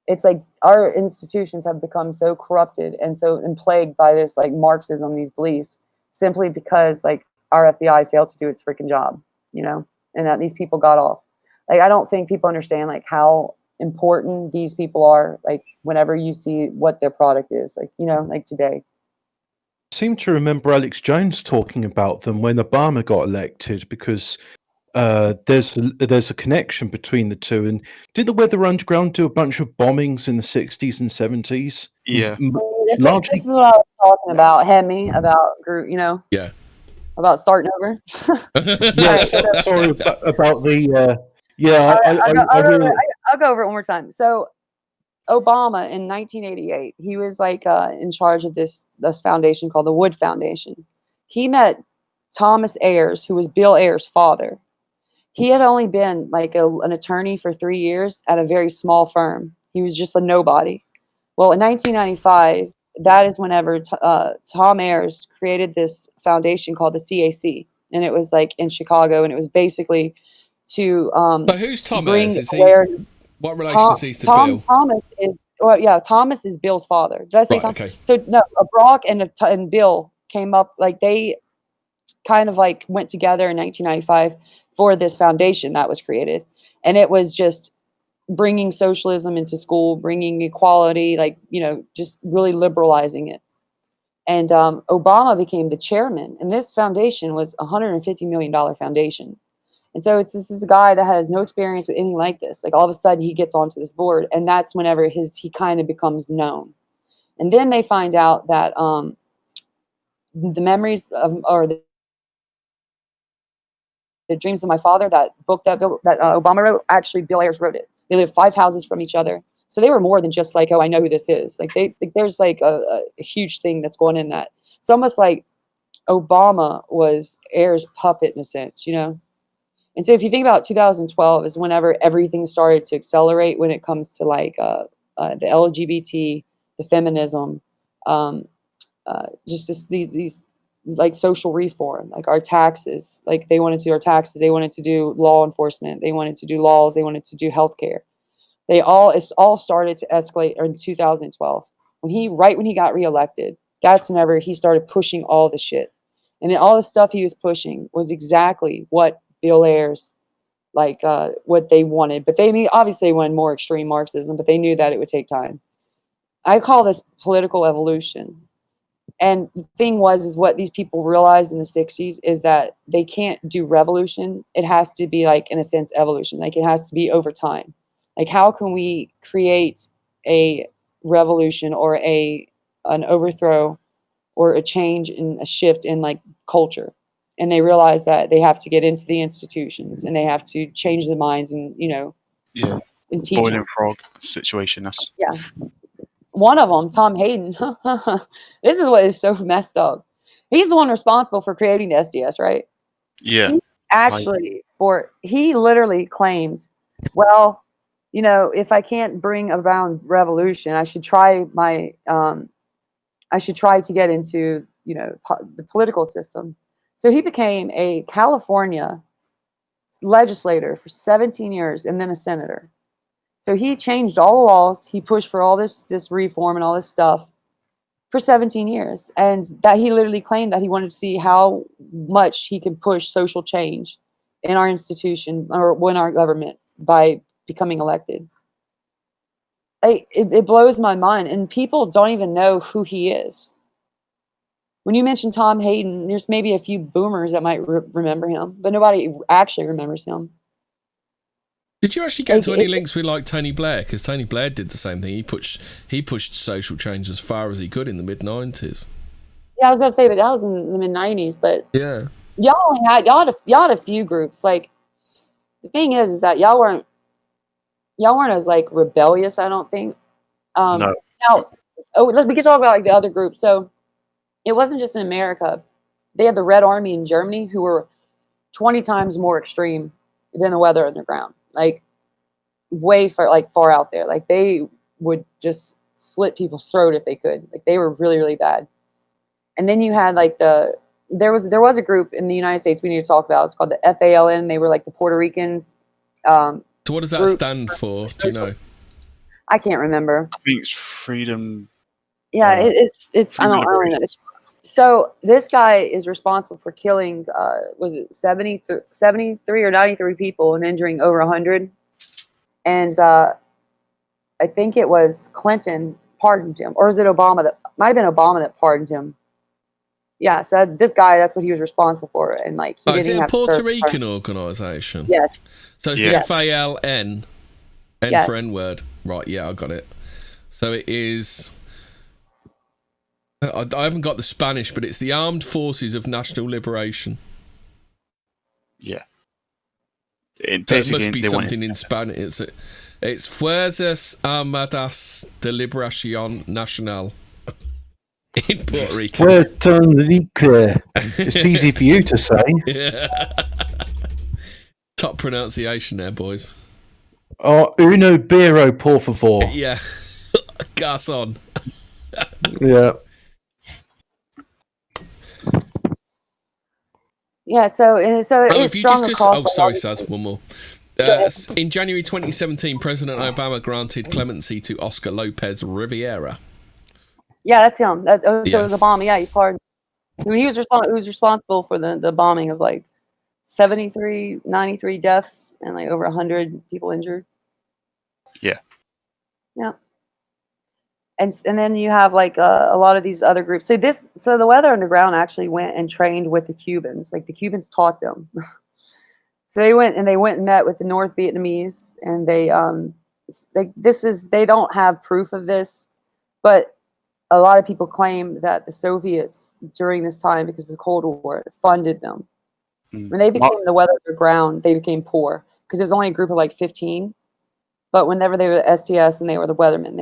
It's like our institutions have become so corrupted and plagued by this like Marxism, these beliefs, simply because like our FBI failed to do its freaking job. you know, and that these people got off. Like, I don't think people understand like how important these people are. Like, whenever you see what their product is, like, you know, like today. I seem to remember Alex Jones talking about them when Obama got elected, because there's a connection between the two. And did the Weather Underground do a bunch of bombings in the 60s and 70s? Yeah. Largely, This is what I was talking about, Hemi, about group, you know, Yeah. about starting over. yeah. Sorry about the. Yeah, I really. I'll go over it one more time. So Obama in 1988, he was like in charge of this foundation called the Wood Foundation. He met Thomas Ayers, who was Bill Ayers' father. He had only been like an attorney for 3 years at a very small firm. He was just a nobody. Well, in 1995, that is whenever Tom Ayers created this foundation called the CAC, and it was like in Chicago, and it was basically to So who's Tom bring Ayers? Is he? awareness. What relation is he to Bill? Thomas is, well, yeah, Thomas is Bill's father. Did I say Right, Tom? okay. So no, Brock and Bill came up, like they kind of like went together in 1995 for this foundation that was created, and it was just bringing socialism into school, bringing equality, like, you know, just really liberalizing it. And Obama became the chairman, and this foundation was a $150 million foundation. And so this is a guy that has no experience with anything like this. Like, all of a sudden he gets onto this board, and that's whenever he kind of becomes known. And then they find out that the memories of, or the dreams of my father, that book that Obama wrote, actually Bill Ayers wrote it. They lived 5 houses from each other. So they were more than just like, oh, I know who this is. Like, there's like a huge thing that's going in that. It's almost like Obama was Ayers' puppet in a sense, you know? And so if you think about 2012 is whenever everything started to accelerate when it comes to like the LGBT, the feminism, just these like social reform, like our taxes. Like, they wanted to do our taxes, they wanted to do law enforcement, they wanted to do laws, they wanted to do healthcare. It's all started to escalate in 2012 when he got reelected. That's whenever he started pushing all the shit, and then all the stuff he was pushing was exactly what Bill Ayers, like what they wanted. But obviously wanted more extreme Marxism, but they knew that it would take time. I call this political evolution. And the thing is what these people realized in the 60s is that they can't do revolution. It has to be like, in a sense, evolution. Like, it has to be over time. Like, how can we create a revolution or an overthrow or a change in a shift in like culture? And they realize that they have to get into the institutions, and they have to change the minds, and, you know, Yeah. and teach them. Boiling frog situation. That's Yeah. One of them, Tom Hayden, this is what is so messed up. He's the one responsible for creating the SDS, right? yeah. He literally claims, well, you know, if I can't bring around revolution, I should try to get into, you know, the political system. So he became a California legislator for 17 years and then a senator. So he changed all the laws. He pushed for all this reform and all this stuff for 17 years. And that he literally claimed that he wanted to see how much he can push social change in our institution or in our government by becoming elected. It blows my mind. And people don't even know who he is. When you mention Tom Hayden, there's maybe a few boomers that might remember him, but nobody actually remembers him. Did you actually get to any links with like Tony Blair? Because Tony Blair did the same thing. He pushed social change as far as he could in the mid-90s. Yeah, I was gonna say, but that was in the mid-90s. But yeah, y'all had a few groups. Like, the thing is that y'all weren't as like rebellious, I don't think. No. Now, we can talk about like the other groups. So it wasn't just in America. They had the Red Army in Germany, who were 20 times more extreme than the Weather Underground. Like, way far out there. Like, they would just slit people's throat if they could. Like, they were really, really bad. And then you had like there was a group in the United States we need to talk about. It's called the FALN. They were like the Puerto Ricans. So what does that stand for? Do you know? I can't remember. I think it's freedom. Yeah, it's I don't know. So this guy is responsible for killing, was it 73 or 93 people and injuring over 100? And I think it was Clinton pardoned him, or is it Obama? That might have been Obama that pardoned him. Yeah, so this guy, that's what he was responsible for, and like he is didn't it a have to Puerto serve. Rican organisation? Yes. So it's Yeah. the FALN. N Yes. for N-word. Right, yeah, I got it. So it is... I haven't got the Spanish, but it's the Armed Forces of National Liberation. Yeah. So it must be something in Spanish. It's Fuerzas Armadas de Liberación Nacional in Puerto Rico. Puerto Rico. It's easy for you to say. Top pronunciation there, boys. Oh, uno biro, por favor. Yeah. Garçon. Yeah. Yeah, so it's If you strong just across. oh, sorry, Saz, one more. In January 2017, President Obama granted clemency to Oscar Lopez Riviera. Yeah, that's him. So Yeah. it was a bomb. Yeah, he pardoned. I mean, he was responsible for the bombing of like 73, 93 deaths and like over 100 people injured. Yeah. Yeah. And then you have like a lot of these other groups. So the Weather Underground actually went and trained with the Cubans. Like the Cubans taught them. So they went and met with the North Vietnamese, and they don't have proof of this, but a lot of people claim that the Soviets during this time, because of the Cold War, funded them. When they became the Weather Underground, they became poor because there was only a group of like 15. But whenever they were the STS and they were the weathermen,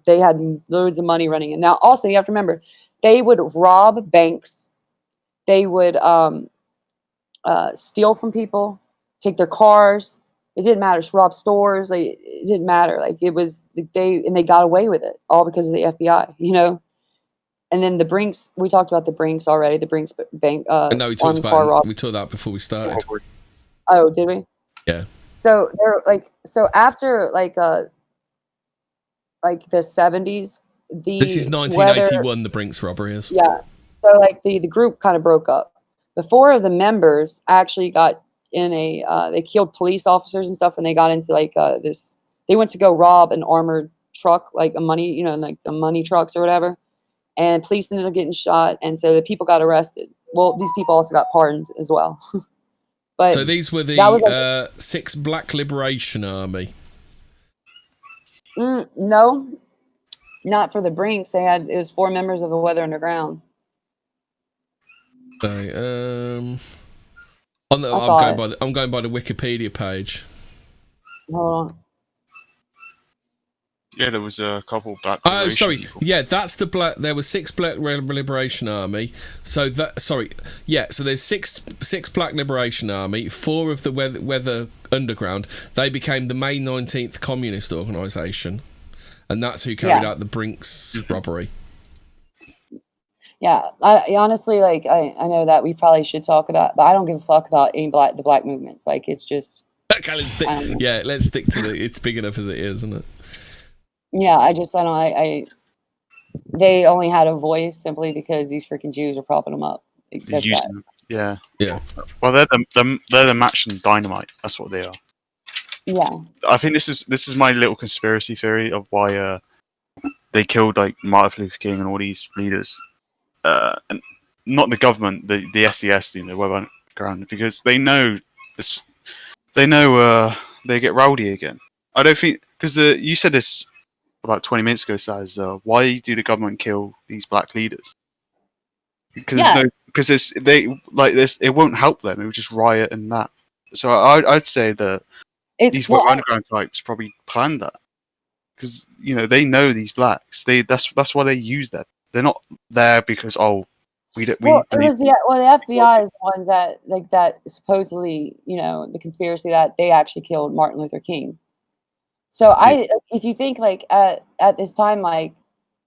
they had loads of money running in. Now, also, you have to remember, they would rob banks. They would steal from people, take their cars. It didn't matter. Just rob stores. Like, it didn't matter. Like, it was they got away with it all because of the FBI, you know. And then the Brinks, we talked about the Brinks already. The Brinks bank. No, we talked about before we started. Oh, did we? Yeah. So they're after like the 70s, This is 1981. The Brinks robbery is. Yeah. So like the group kind of broke up. The four of the members actually got in they killed police officers and stuff when they got into like this. They went to go rob an armored truck, like a money, like the money trucks or whatever. And police ended up getting shot, and so the people got arrested. Well, these people also got pardoned as well. But so these were the 6th Black Liberation Army. No, not for the Brinks. It was 4 members of the Weather Underground. So, I'm going by the Wikipedia page. Hold on. Yeah, there was a couple black. Oh, sorry. People. Yeah, that's the black. There were 6 Black Liberation Army. So So there's six Black Liberation Army. 4 of the Weather Underground. They became the May 19th Communist Organisation, and that's who carried out the Brinks robbery. Yeah, I honestly, like, I know that we probably should talk about, but I don't give a fuck about the black movements. Like, it's just. Okay, let's stick to it's big enough as it is, isn't it? Yeah, they only had a voice simply because these freaking Jews are propping them up. Yeah. Well, they're the match and dynamite. That's what they are. Yeah. I think this is my little conspiracy theory of why they killed like Martin Luther King and all these leaders, and not the government, the SDS, the Weather Underground, because they know this. They know they get rowdy again. I don't think because you said this about 20 minutes ago, Saz. Why do the government kill these black leaders? Because it won't help them. It would just riot and that. So I'd say that these underground types probably planned that because they know these blacks. That's why they use that. They're not there because the FBI is the ones that supposedly the conspiracy that they actually killed Martin Luther King. So if you think like at this time, like,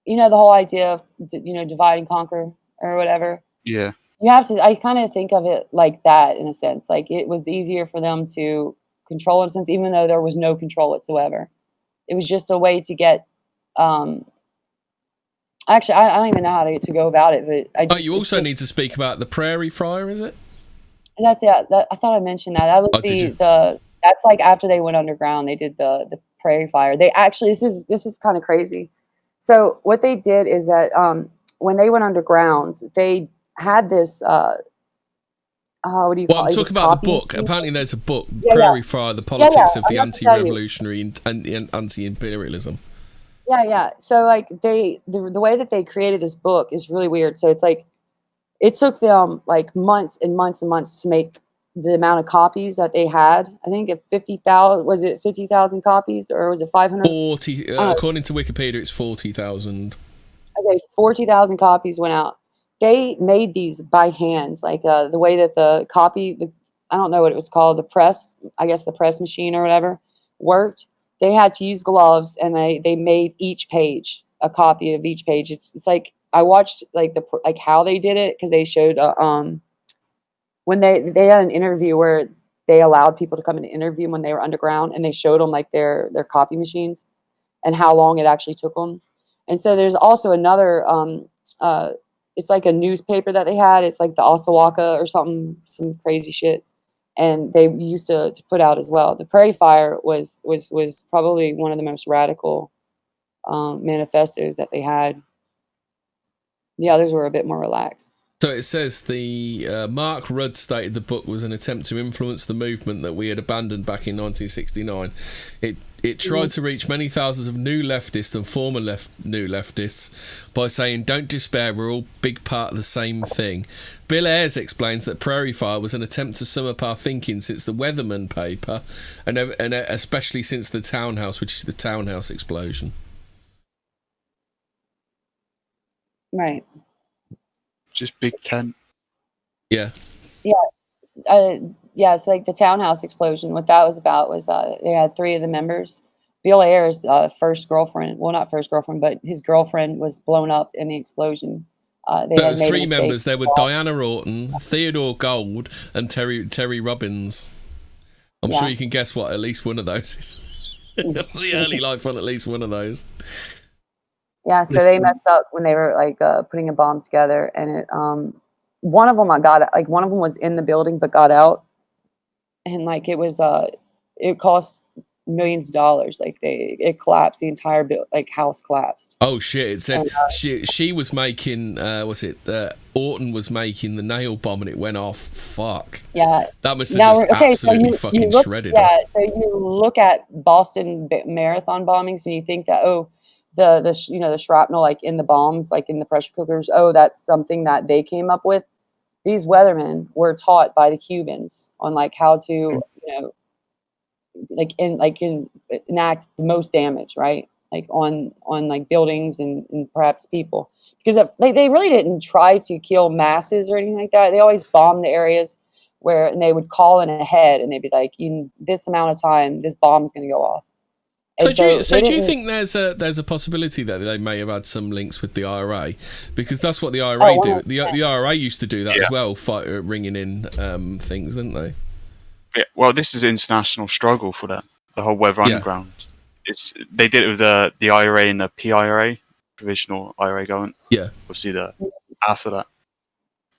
the whole idea of, divide and conquer or whatever. Yeah. I kind of think of it like that in a sense. Like it was easier for them to control in a sense, even though there was no control whatsoever. It was just a way to get, Actually, I don't even know how to go about it, but I just. You also need to speak about the prairie fire, is it? And that's I thought I mentioned that. That was that's like after they went underground, they did the prairie fire. They actually this is kind of crazy. So what they did is that when they went underground, they had this what do you call it? Well, I'm talking about the book. Machine. Apparently, there's a book, Yeah, Prairie Fire: The Politics of the Anti-Revolutionary and Anti-Imperialism. Yeah. So like the way that they created this book is really weird. So it's like it took them like months and months and months to make the amount of copies that they had. I think 50,000 was it 50,000 copies or was it 500? 40. According to Wikipedia, it's 40,000. Okay, 40,000 copies went out. They made these by hands, like the way that the copy, I don't know what it was called, the press, I guess the press machine or whatever, worked. They had to use gloves, and they made each page, a copy of each page. It's like, I watched like how they did it, because they showed when they had an interview where they allowed people to come and interview them when they were underground, and they showed them like their copy machines and how long it actually took them. And so there's also another it's like a newspaper that they had. It's like the Osawaka or something, some crazy shit. And they used to put out as well. The Prairie Fire was probably one of the most radical manifestos that they had. The others were a bit more relaxed. So it says the Mark Rudd stated the book was an attempt to influence the movement that we had abandoned back in 1969. It tried to reach many thousands of new leftists and former new leftists by saying, "Don't despair, we're all big part of the same thing." Bill Ayres explains that Prairie Fire was an attempt to sum up our thinking since the Weatherman paper, and especially since the Townhouse, which is the Townhouse explosion. Right. Just Big Tent. Yeah. Yeah, it's like the Townhouse explosion. What that was about was they had 3 of the members. Bill Ayres' first girlfriend, well, not first girlfriend, but his girlfriend was blown up in the explosion. There was 3 members. There were Diana Orton, Theodore Gold, and Terry Robbins. I'm sure you can guess what at least one of those is. The early life on at least one of those. Yeah, so they messed up when they were like putting a bomb together, and it one of them one of them was in the building but got out, and like it cost millions of dollars. Like it collapsed, the entire house collapsed. Oh shit! It said she was making Orton was making the nail bomb, and it went off. Fuck. Yeah, that must have just absolutely fucking shredded. Yeah, so you look at Boston Marathon bombings, and you think that the shrapnel like in the bombs, like in the pressure cookers, that's something that they came up with. These weathermen were taught by the Cubans on like how to enact the most damage, right? Like on like buildings and perhaps people, because they really didn't try to kill masses or anything like that. They always bombed the areas and they would call in ahead, and they'd be like, in this amount of time, this bomb's going to go off. So do you think there's a possibility that they may have had some links with the IRA, because that's what the IRA do. The IRA used to do that as well, ringing in things, didn't they? Yeah. Well, this is an international struggle for that. The whole Weather Underground. They did it with the IRA and the PIRA, Provisional IRA government. Yeah. Obviously, after that.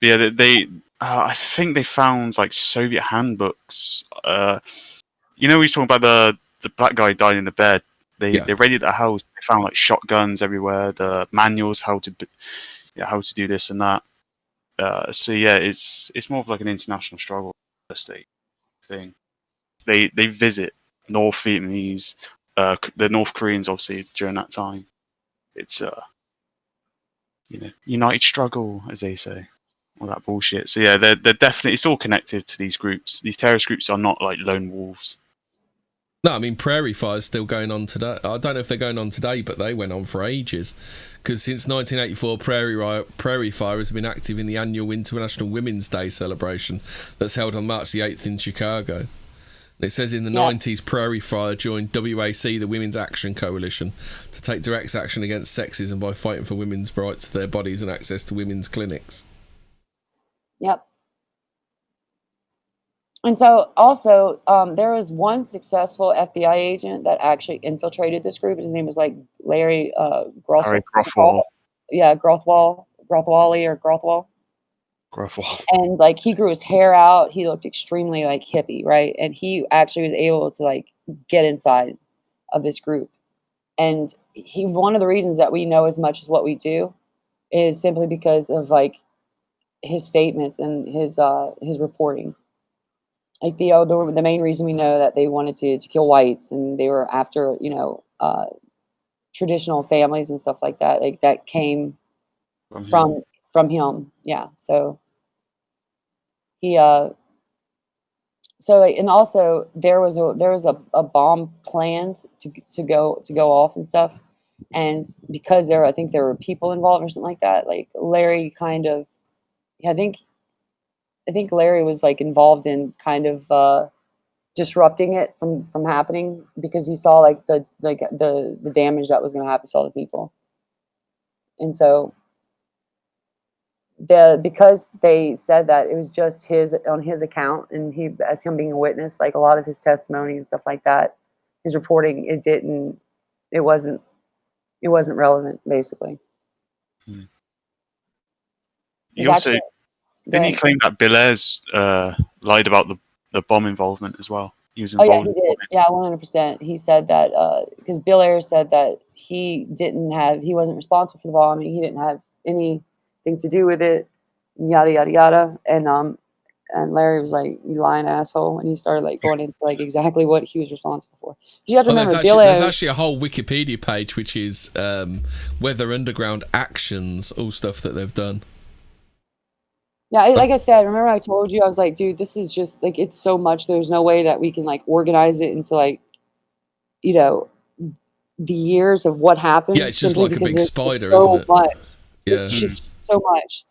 But yeah, they I think they found like Soviet handbooks. We were talking about the black guy died in the bed. They raided the house. They found like shotguns everywhere. The manuals how to do this and that. So yeah, it's more of like an international struggle state thing. They visit North Vietnamese, the North Koreans obviously during that time. It's united struggle, as they say, all that bullshit. So yeah, they're definitely, it's all connected to these groups. These terrorist groups are not like lone wolves. No, I mean, Prairie Fire is still going on today. I don't know if they're going on today, but they went on for ages. Because since 1984, Prairie Fire has been active in the annual International Women's Day celebration that's held on March the 8th in Chicago. And it says in the 90s, Prairie Fire joined WAC, the Women's Action Coalition, to take direct action against sexism by fighting for women's rights to their bodies and access to women's clinics. Yep. And so also, there was one successful FBI agent that actually infiltrated this group. His name was like Larry Groffel. Grothwall. Gruffle. And like he grew his hair out. He looked extremely like hippie, right? And he actually was able to like get inside of this group. And one of the reasons that we know as much as what we do is simply because of like his statements and his reporting. Like the main reason we know that they wanted to kill whites and they were after, you know, traditional families and stuff like that. Like that came from him. Yeah. So he so like, and also there was a bomb planned to go off and stuff. And because I think there were people involved or something like that, like Larry kind of, I think Larry was like involved in kind of disrupting it from happening because he saw like the damage that was going to happen to other people. And so because they said that it was just on his account and he, as him being a witness, like a lot of his testimony and stuff like that, his reporting, it wasn't relevant basically. He also didn't he claim that Bill Ayres lied about the bomb involvement as well? He was involved. Oh yeah, he did. Yeah, 100%. He said that because Bill Ayres said that he wasn't responsible for the bombing. He didn't have anything to do with it. Yada yada yada. And Larry was like, "You lying asshole," and he started like going into like exactly what he was responsible for. You have to remember, there's actually a whole Wikipedia page which is Weather Underground actions, all stuff that they've done. Yeah, like I said, remember I told you, I was like, dude, this is just like, it's so much. There's no way that we can like organize it into like, you know, the years of what happened. Yeah, it's just like a big spider, so isn't it? Much. Yeah. It's just so much.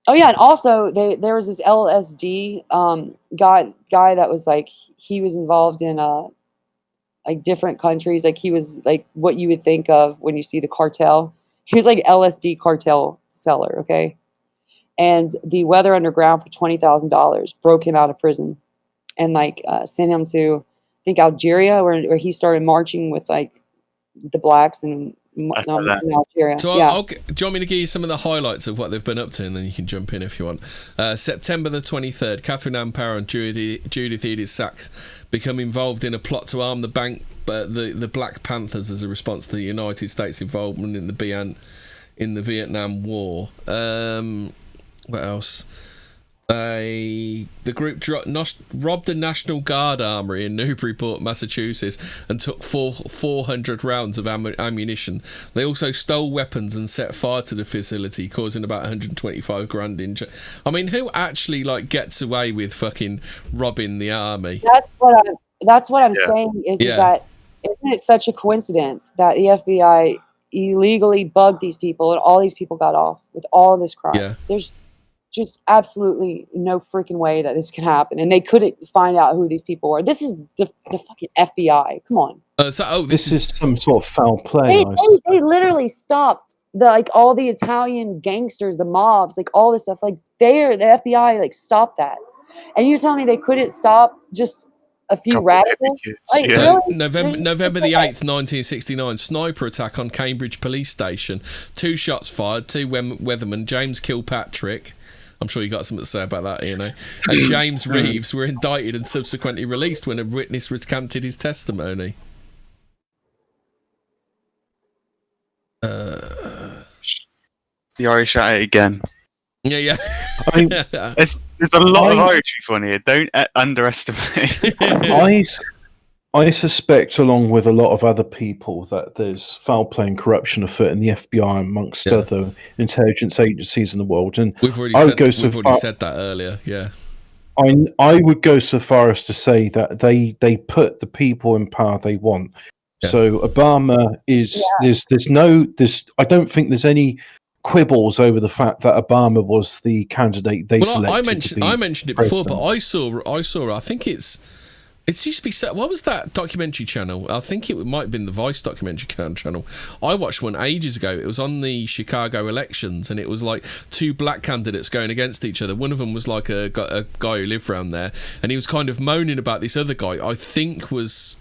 Oh yeah, and also there was this LSD guy that was like, he was involved in like different countries. Like he was like what you would think of when you see the cartel. He was like LSD cartel seller, okay? And the Weather Underground for $20,000 broke him out of prison and like sent him to, I think, Algeria, where he started marching with like the blacks in Algeria. So yeah. do you want me to give you some of the highlights of what they've been up to, and then you can jump in if you want. September the 23rd, Catherine Amparo and Judith Edith Sachs become involved in a plot to arm the Black Panthers as a response to the United States involvement in the Vietnam War. What else? The group robbed a National Guard armory in Newburyport, Massachusetts, and took 400 rounds of ammunition. They also stole weapons and set fire to the facility, causing about 125 grand injury. I mean, who actually like gets away with fucking robbing the army? That's what I'm saying is that isn't it such a coincidence that the FBI illegally bugged these people and all these people got off with all this crime? Yeah. There's just absolutely no freaking way that this can happen, and they couldn't find out who these people were. This is the fucking FBI. Come on. This is some sort of foul play. They literally stopped all the Italian gangsters, the mobs, like all this stuff. Like the FBI like stopped that, and you're telling me they couldn't stop just a few radicals? Like, really? November the 8th, 1969, sniper attack on Cambridge police station. 2 shots fired. 2 weathermen, James Kilpatrick. I'm sure you got something to say about that, you know. And James Reeves were indicted and subsequently released when a witness recanted his testimony. The Irish at it again. Yeah. There's a lot of Irish people in here. Don't underestimate. I suspect, along with a lot of other people, that there's foul play and corruption afoot in the FBI amongst other intelligence agencies in the world. And we've already said that earlier. Yeah, I would go so far as to say that they put the people in power they want. Yeah. So Obama is I don't think there's any quibbles over the fact that Obama was the candidate they selected. I mentioned it before, but I saw. I think it used to be set. What was that documentary channel? I think it might have been the Vice documentary channel. I watched one ages ago. It was on the Chicago elections, and it was like 2 black candidates going against each other. One of them was like a guy who lived around there, and he was kind of moaning about this other guy. I think was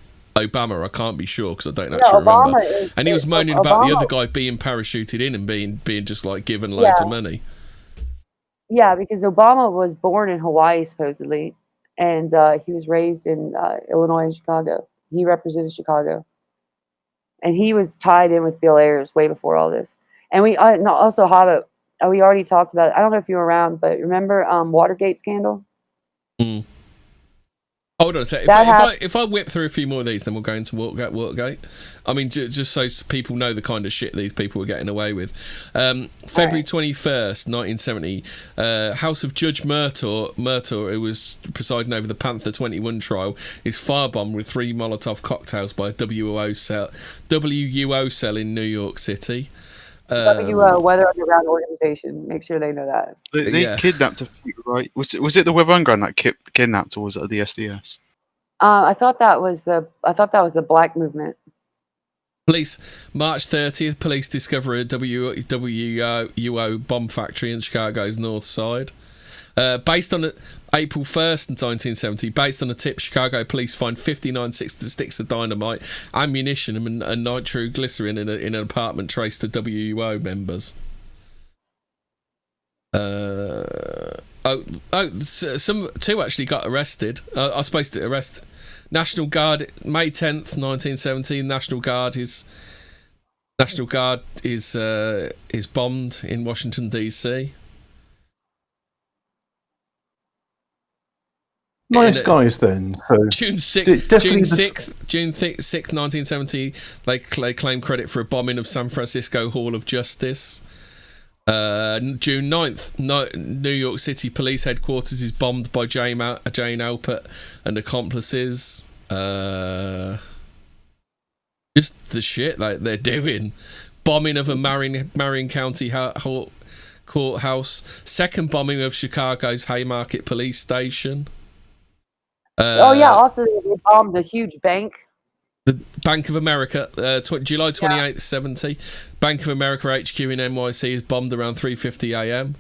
Obama. I can't be sure because I don't No, actually remember. Obama And he was moaning about the Obama- other guy being parachuted in and being just like given loads of money. Yeah, because Obama was born in Hawaii supposedly, and he was raised in Illinois and Chicago. He represented Chicago, and he was tied in with Bill Ayers way before all this. And we also Hava, we already talked about it. I don't know if you were around, but remember Watergate scandal? Mm. Hold on a sec. If I whip through a few more of these, then we'll go into Watergate. I mean, just so people know the kind of shit these people were getting away with. February 21st, 1970, House of Judge Murtaugh, who was presiding over the Panther 21 trial, is firebombed with 3 Molotov cocktails by a WUO cell in New York City. WUO, Weather Underground Organization. Make sure they know that. They kidnapped a few, right? Was it the Weather Underground that kidnapped, or was it the SDS? I thought that was the Black Movement. Police, March 30th, police discover a WUO bomb factory in Chicago's north side. Based on April 1st, 1970, based on a tip, Chicago police find 59 sticks of dynamite, ammunition, and nitroglycerin in an apartment traced to WUO members. Two actually got arrested. I was supposed to arrest. National Guard, May 10th, 1917. National Guard is bombed in Washington D.C. Nice guys, then. So June 6th, 1970, they claim credit for a bombing of San Francisco Hall of Justice. June 9th, New York City Police Headquarters is bombed by Jane Alpert and accomplices. Just the shit like they're doing. Bombing of a Marion County courthouse. Second bombing of Chicago's Haymarket Police Station. Also they bombed a huge bank. The Bank of America, July 28th, 70. Bank of America HQ in NYC is bombed around 3:50 a.m.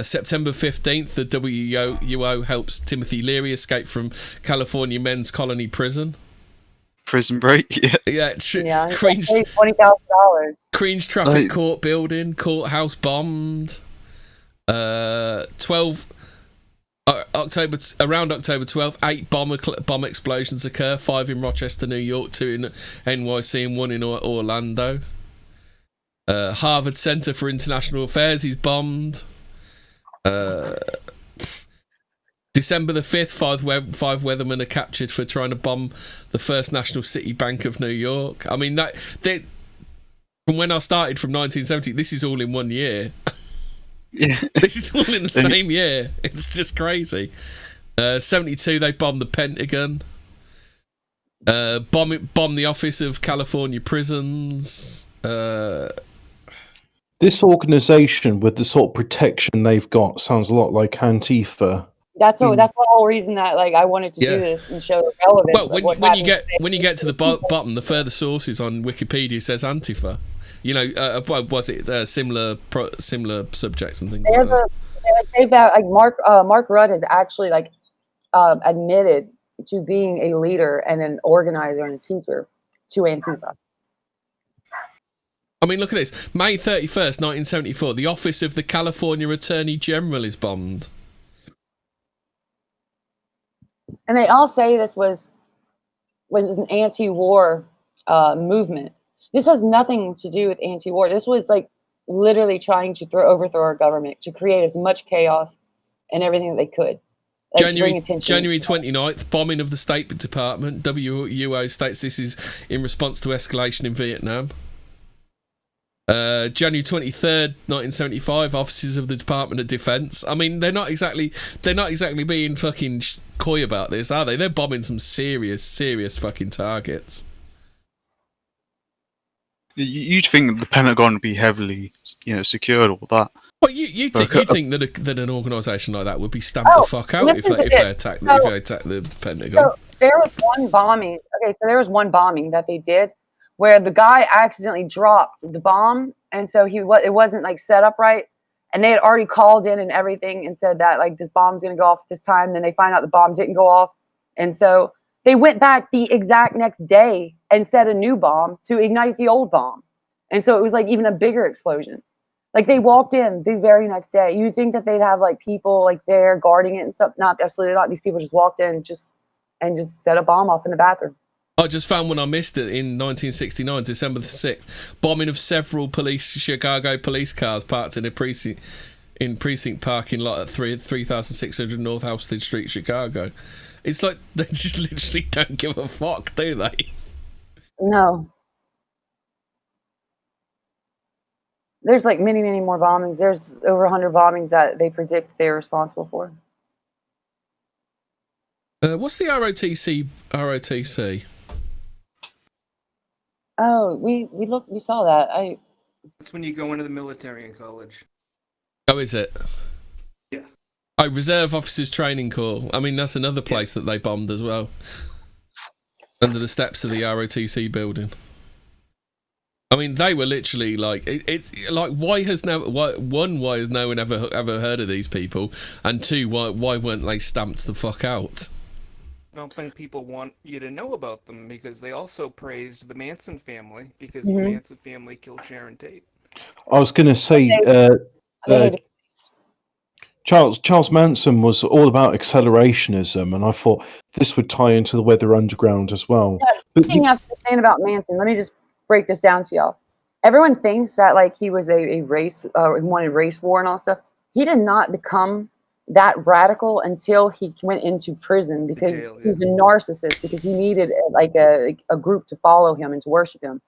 September 15th, the WUO helps Timothy Leary escape from California Men's Colony Prison. Prison break, yeah. Queen's $20,000. Queen's Traffic Court building, courthouse bombed. 12. Around October 12th, 8 bomb explosions occur, 5 in Rochester, New York, 2 in NYC, and 1 in Orlando. Harvard Center for International Affairs is bombed. December the 5th, 5 weathermen are captured for trying to bomb the First National City Bank of New York. I mean, from when I started from 1970, this is all in 1 year. Yeah. This is all in the same year. It's just crazy. 72, they bombed the Pentagon. Bomb the office of California prisons. This organisation with the sort of protection they've got sounds a lot like Antifa. That's the whole reason that I wanted to do this and show the relevance. Well, when you get to the bottom, the further sources on Wikipedia says Antifa. You know, was it similar subjects and things like that? They've Mark Rudd has actually admitted to being a leader and an organizer and a teacher to Antifa. I mean, look at this. May 31st, 1974, the office of the California Attorney General is bombed. And they all say this was an anti-war movement. This has nothing to do with anti-war. This was literally trying to overthrow our government, to create as much chaos and everything that they could. January 29th, bombing of the State Department. WUO states this is in response to escalation in Vietnam. January 23rd, 1975, officers of the Department of Defense. I mean, they're not exactly being fucking coy about this, are they? They're bombing some serious fucking targets. You'd think the Pentagon would be heavily, secured, all that. Well, you'd think that an organisation like that would be stamped the fuck out if they attack the Pentagon. So there was one bombing. Okay, so there was one bombing that they did where the guy accidentally dropped the bomb, and so it wasn't set up right, and they had already called in and everything and said that this bomb's gonna go off at this time. Then they find out the bomb didn't go off, and so They went back the exact next day and set a new bomb to ignite the old bomb. And so it was like even a bigger explosion. Like they walked in the very next day. You'd think that they'd have like people like there guarding it and stuff. Not, absolutely not. These people just walked in and just set a bomb off in the bathroom. I just found when I missed it in 1969, December the 6th, bombing of several Chicago police cars parked in a precinct parking lot at 3600 North Halsted Street, Chicago. It's like they just literally don't give a fuck, do they? No. There's like many, many more bombings. There's over 100 bombings that they predict they're responsible for. What's the ROTC? Oh, we saw that. That's when you go into the military in college. Oh, is it? Yeah. Oh, Reserve Officers Training Corps. I mean, that's another place that they bombed as well. Under the steps of the ROTC building. I mean, they were literally like, it's like, why has no one ever heard of these people, and two, why weren't they stamped the fuck out? I don't think people want you to know about them because they also praised the Manson family because Mm-hmm. the Manson family killed Sharon Tate. I was going to say, Charles Manson was all about accelerationism, and I thought this would tie into the Weather Underground as well. Yeah, But thing I have to say about Manson, let me just break this down to y'all. Everyone thinks that like he was a race, he wanted race war and all stuff. He did not become that radical until he went into prison because jail, he's a narcissist, because he needed like a group to follow him and to worship him.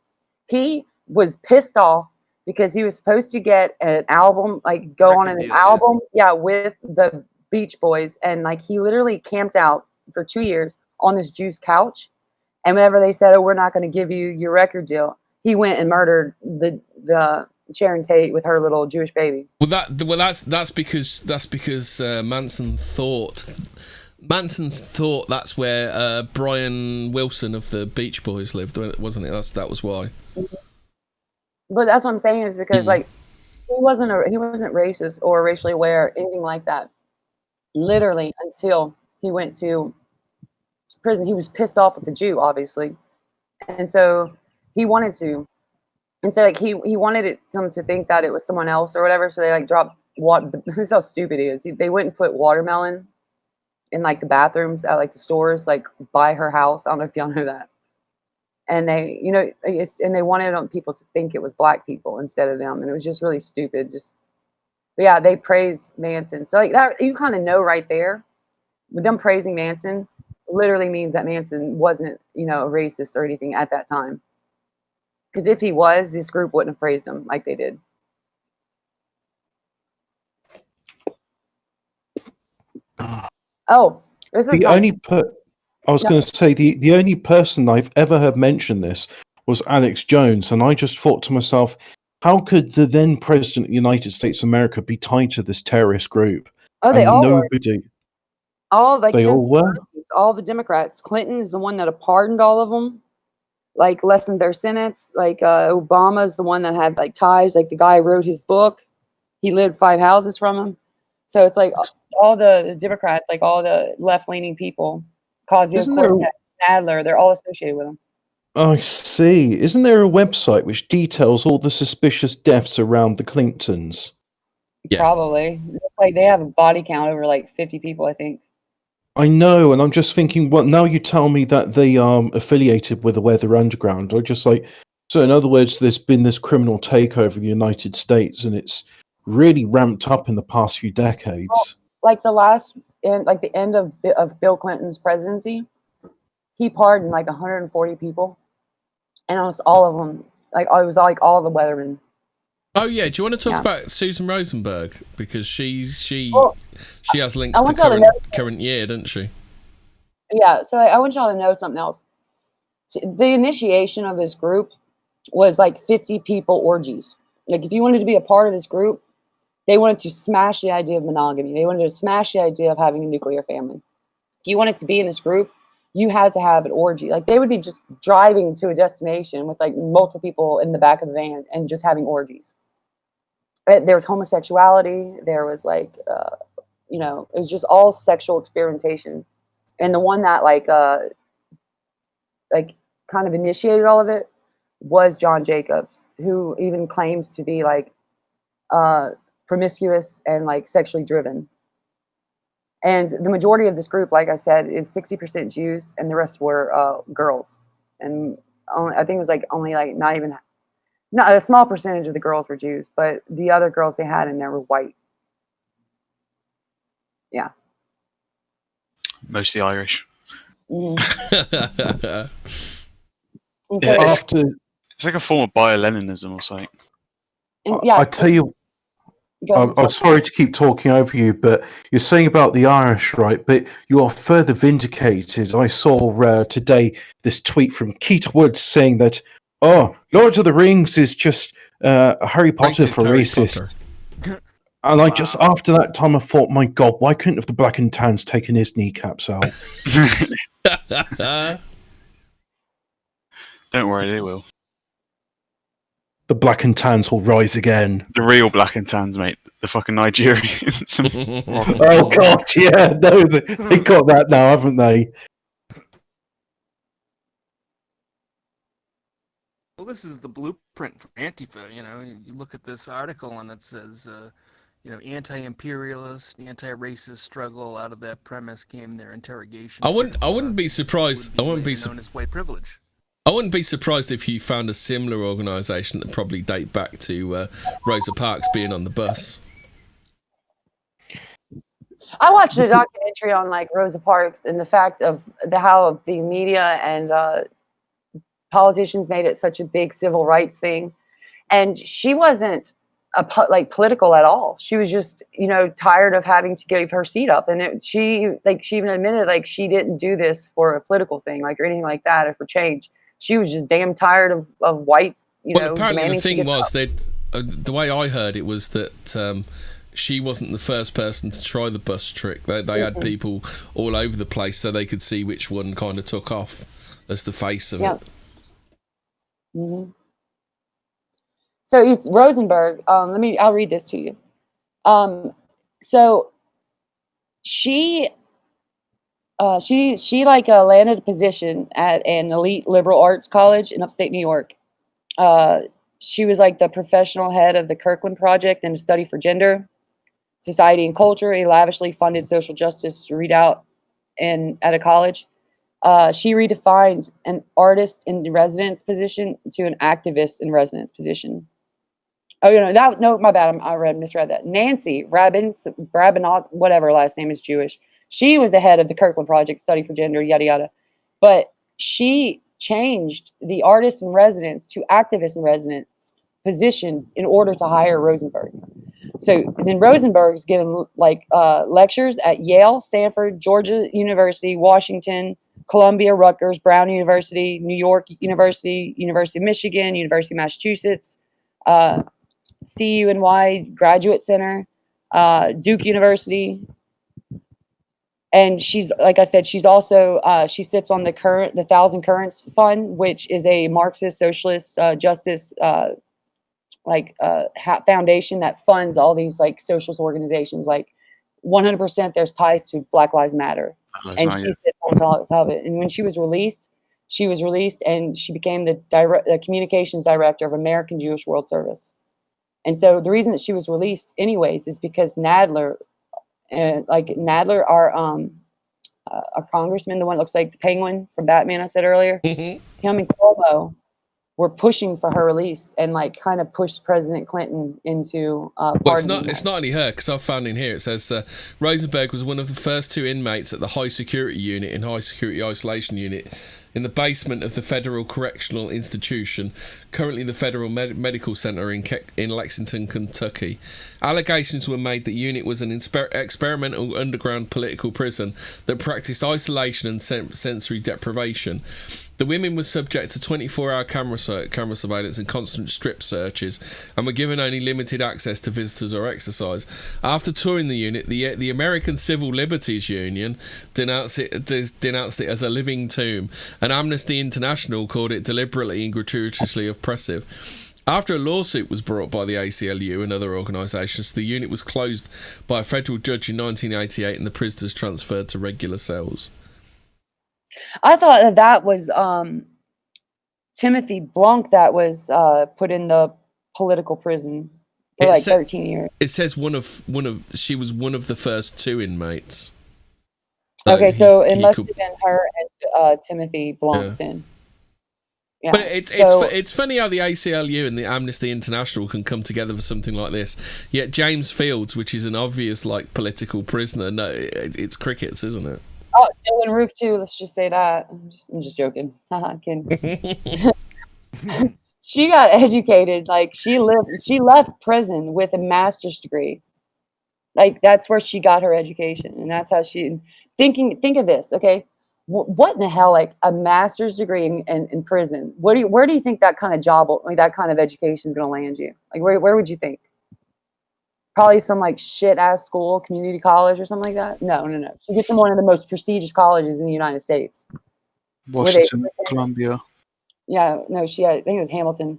He was pissed off because he was supposed to get an album, like go on an album, with the Beach Boys, and like he literally camped out for 2 years on this Jew's couch. And whenever they said, "Oh, we're not going to give you your record deal," he went and murdered the Sharon Tate with her little Jewish baby. Well, that's because Manson thought that's where Brian Wilson of the Beach Boys lived, wasn't it? That was why. But that's what I'm saying is because like he wasn't racist or racially aware, anything like that. Literally until he went to prison, he was pissed off at the Jew, obviously, and so he wanted to. And so, like, he wanted them to think that it was someone else or whatever. So they like dropped water. This is how stupid he is. They wouldn't put watermelon in like the bathrooms at like the stores, like by her house. I don't know if y'all know that. And they, and they wanted people to think it was black people instead of them. And it was just really stupid. But yeah, they praised Manson. So like that, you kind of know right there. With them praising Manson, literally means that Manson wasn't, a racist or anything at that time. Because if he was, this group wouldn't have praised him like they did. Oh, this is I was going to say the only person I've ever heard mention this was Alex Jones, and I just thought to myself, how could the then president of the United States of America be tied to this terrorist group? Oh, they all were. They all were. All the Democrats. Clinton is the one that pardoned all of them. Like lessened their sentence. Like Obama's the one that had like ties. Like the guy wrote his book. He lived 5 houses from him. So it's like all the Democrats, like all the left-leaning people, Ocasio-Cortez, Nadler, they're all associated with him. I see. Isn't there a website which details all the suspicious deaths around the Clintons? Yeah. Probably. It's like they have a body count over like 50 people, I think. I know, and I'm just thinking, well, now you tell me that they are affiliated with the Weather Underground. So in other words, there's been this criminal takeover of the United States, and it's really ramped up in the past few decades. Well, like the end of Bill Clinton's presidency, he pardoned like 140 people, and almost all of them, like it was like all the weathermen. Oh yeah, do you want to talk about Susan Rosenberg, because she has links to current year, doesn't she? Yeah, so I want y'all to know something else. The initiation of this group was like 50 people orgies. Like if you wanted to be a part of this group, they wanted to smash the idea of monogamy. They wanted to smash the idea of having a nuclear family. If you wanted to be in this group, you had to have an orgy. Like they would be just driving to a destination with like multiple people in the back of the van and just having orgies. There was homosexuality. There was like, it was just all sexual experimentation. And the one that like kind of initiated all of it was John Jacobs, who even claims to be like promiscuous and like sexually driven. And the majority of this group, like I said, is 60% Jews, and the rest were girls. And I think it was like only like not a small percentage of the girls were Jews, but the other girls they had in there were white. Yeah. Mostly Irish. Mm-hmm. Yeah, So, it's like a form of bio-Leninism or something. yeah, I tell you, I'm sorry to keep talking over you, but you're saying about the Irish, right? But you are further vindicated. I saw today this tweet from Keith Woods saying that, oh, Lord of the Rings is just Harry Potter for racists. And I just, after that time, I thought, my God, why couldn't have the Black and Tans taken his kneecaps out? Don't worry, they will. The Black and Tans will rise again. The real Black and Tans, mate. The fucking Nigerians. Oh, God, yeah. No, they got that now, haven't they? Well, this is the blueprint for Antifa. You know, you look at this article and it says, anti-imperialist, anti-racist struggle. Out of that premise came their interrogation. I wouldn't be surprised. I wouldn't be known as white privilege. I wouldn't be surprised if you found a similar organisation that probably date back to Rosa Parks being on the bus. I watched a documentary on like Rosa Parks and the fact of how the media and politicians made it such a big civil rights thing, and she wasn't political at all. She was just tired of having to give her seat up, and she even admitted like she didn't do this for a political thing or anything like that or for change. She was just damn tired of whites. Well, apparently the thing was that the way I heard it was that she wasn't the first person to try the bus trick. They had people all over the place so they could see which one kind of took off as the face of it. Mm-hmm. So it's Rosenberg. I'll read this to you. So she landed a position at an elite liberal arts college in upstate New York. She was like the professional head of the Kirkland Project and Study for Gender, Society and Culture, a lavishly funded social justice readout at a college. She redefined an artist in residence position to an activist in residence position. Oh, my bad. I misread that. Nancy Rabinot, whatever her last name is, Jewish. She was the head of the Kirkland Project, Study for Gender, yada, yada. But she changed the artist in residence to activist in residence position in order to hire Rosenberg. So then Rosenberg's given lectures at Yale, Stanford, Georgia University, Washington, Columbia, Rutgers, Brown University, New York University, University of Michigan, University of Massachusetts, CUNY Graduate Center, Duke University. And she's, like I said, she's also, she sits on the Thousand Currents Fund, which is a Marxist socialist justice foundation that funds all these socialist organizations. 100% there's ties to Black Lives Matter. And she sits on top of it. And when she was released and she became the communications director of American Jewish World Service. And so the reason that she was released anyways is because Nadler, our congressman, the one that looks like the penguin from Batman I said earlier, him and Cuomo were pushing for her release and kind of pushed President Clinton into it's not only her, because I've found in here it says Rosenberg was one of the first two inmates at the high security unit in high security isolation unit in the basement of the Federal Correctional Institution, currently the Federal Medical Center in Lexington, Kentucky. Allegations were made that the unit was an experimental underground political prison that practiced isolation and sensory deprivation. The women were subject to 24-hour camera surveillance and constant strip searches, and were given only limited access to visitors or exercise. After touring the unit, the American Civil Liberties Union denounced it as a living tomb, and Amnesty International called it deliberately and gratuitously oppressive. After a lawsuit was brought by the ACLU and other organisations, the unit was closed by a federal judge in 1988, and the prisoners transferred to regular cells. I thought that was Timothy Blanc that was put in the political prison for like 13 years. It says she was one of the first 2 inmates. Okay, so it must have been her and Timothy Blanc then. Yeah. But it's funny how the ACLU and the Amnesty International can come together for something like this. Yet James Fields, which is an obvious like political prisoner, no, it's crickets, isn't it? Oh, Dylan Roof too. Let's just say that. I'm just joking. I'm kidding. She got educated. Like she left prison with a master's degree. Like that's where she got her education, and that's how she think of this. Okay, what in the hell? Like a master's degree in prison. Where do you think that kind of job, that kind of education is going to land you? Like where would you think? Probably some like shit ass school, community college or something like that. No. She gets in one of the most prestigious colleges in the United States. Washington, Columbia. Yeah, no, I think it was Hamilton.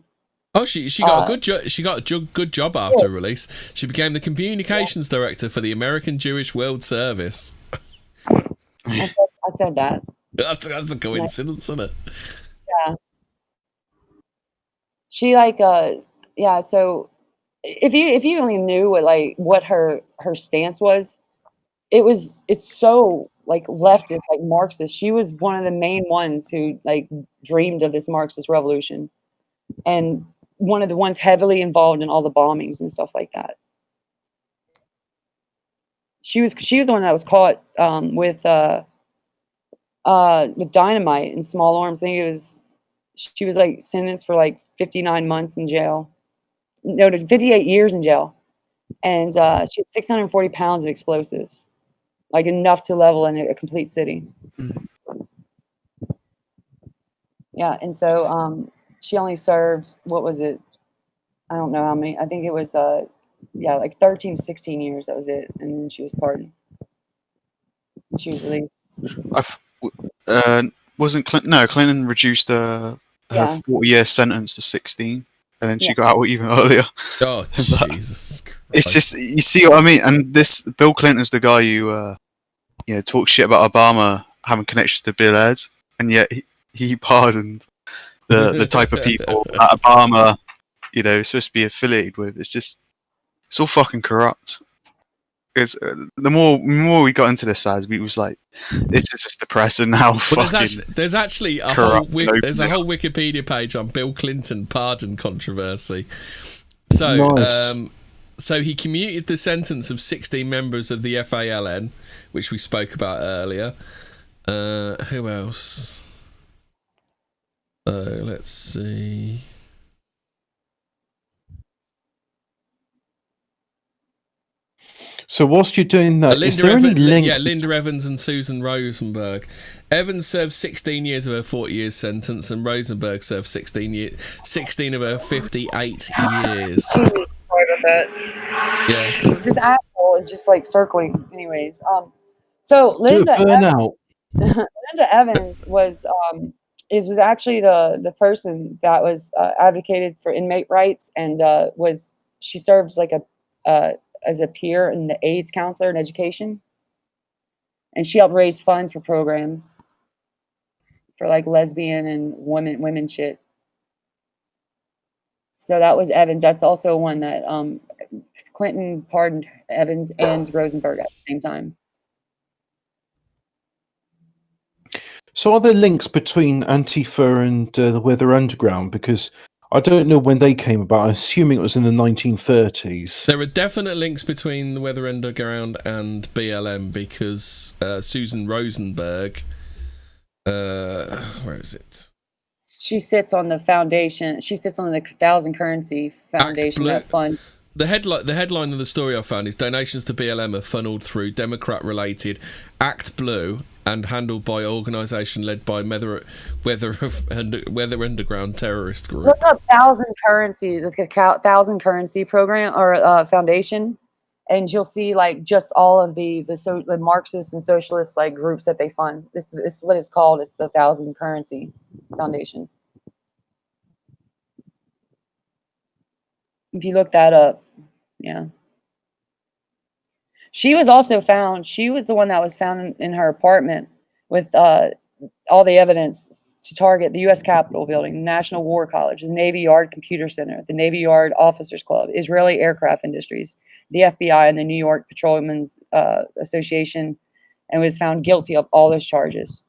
Oh, she got a good job. She got a good job after release. She became the communications director for the American Jewish World Service. I said that. That's a coincidence, isn't it? Yeah. She like yeah. So if you only knew what her stance was, it's so like leftist, like Marxist. She was one of the main ones who like dreamed of this Marxist revolution, and one of the ones heavily involved in all the bombings and stuff like that. She was the one that was caught with dynamite and small arms. I think she was like sentenced for like 59 months in jail. No, 58 years in jail, and she had 640 pounds of explosives, like enough to level in a complete city. Yeah, and so she only served, what was it? I don't know how many. I think it was like 13 to 16 years. That was it, and then she was pardoned. And she was released. Wasn't Clinton? No, Clinton reduced her 40-year sentence to 16, and then she got out even earlier. Oh, Jesus Christ. It's just, you see what I mean? And this Bill Clinton's the guy who talks shit about Obama having connections to Bill Ed, and yet he pardoned the type of people that Obama, is supposed to be affiliated with. It's all fucking corrupt. Because the more we got into this, as we was like, this is just depressing now. Well, there's actually a whole Wikipedia page on Bill Clinton pardon controversy. So, nice. So he commuted the sentence of 16 members of the FALN, which we spoke about earlier. Who else? Let's see. So whilst you're doing that, is there any link? Yeah, Linda Evans and Susan Rosenberg. Evans served 16 years of her 40 years sentence, and Rosenberg served 16 of her 58 years. Yeah. This asshole is just like circling. Anyways, so Linda Evans was actually the person that was advocated for inmate rights, and she serves like as a peer in the AIDS counselor in education, and she helped raise funds for programs for like lesbian and women shit. So that was Evans. That's also one that Clinton pardoned Evans and Rosenberg at the same time. So are there links between Antifa and the Weather Underground? Because I don't know when they came about. I'm assuming it was in the 1930s. There are definite links between the Weather Underground and BLM because Susan Rosenberg, where is it? She sits on the foundation. She sits on the Thousand Currency Foundation that fund. The headline of the story I found is donations to BLM are funneled through Democrat-related Act Blue and handled by organisation led by Weather Underground terrorist group. Look up Thousand Currency, the Thousand Currency program or foundation, and you'll see like just all of the Marxist and socialist like groups that they fund. This is what it's called. It's the Thousand Currency Foundation. If you look that up, yeah. She was also found. She was the one that was found in her apartment with all the evidence to target the U.S. Capitol building, the National War College, the Navy Yard Computer Center, the Navy Yard Officers Club, Israeli Aircraft Industries, the FBI, and the New York Patrolmen's Association, and was found guilty of all those charges.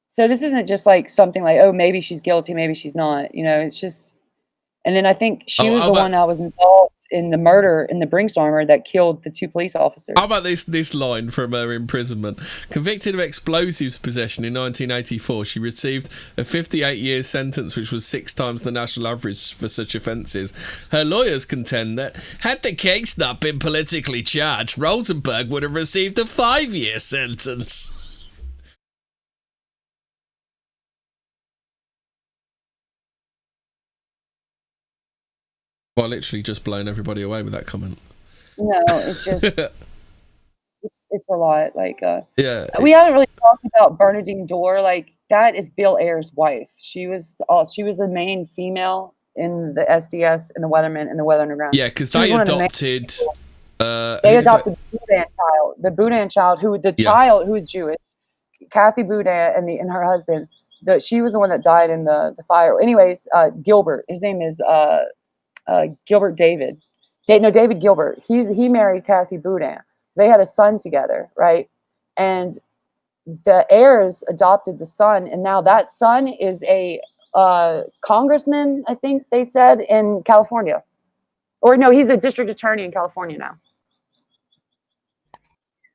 So this isn't just like something like, oh, maybe she's guilty, maybe she's not. You know, it's just. And then I think she was the one that was involved in the murder in the Brinks armor that killed the 2 police officers. How about this line from her imprisonment? Convicted of explosives possession in 1984, she received a 58-year sentence, which was 6 times the national average for such offences. Her lawyers contend that, had the case not been politically charged, Rosenberg would have received a 5-year sentence. Well, literally just blown everybody away with that comment. No, it's just it's a lot. Like, yeah, we haven't really talked about Bernadine Dorr. Like, that is Bill Ayers' wife. She was the main female in the SDS and the Weathermen and the Weather Underground. Yeah, because they adopted. They adopted the Boudin child. The Boudin child, child who was Jewish, Kathy Boudin, and her husband. She was the one that died in the fire. Anyways, Gilbert. His name is Gilbert David. David Gilbert. He married Kathy Boudin. They had a son together, right? And the heirs adopted the son, and now that son is a congressman, I think they said, in California. Or no, he's a district attorney in California now.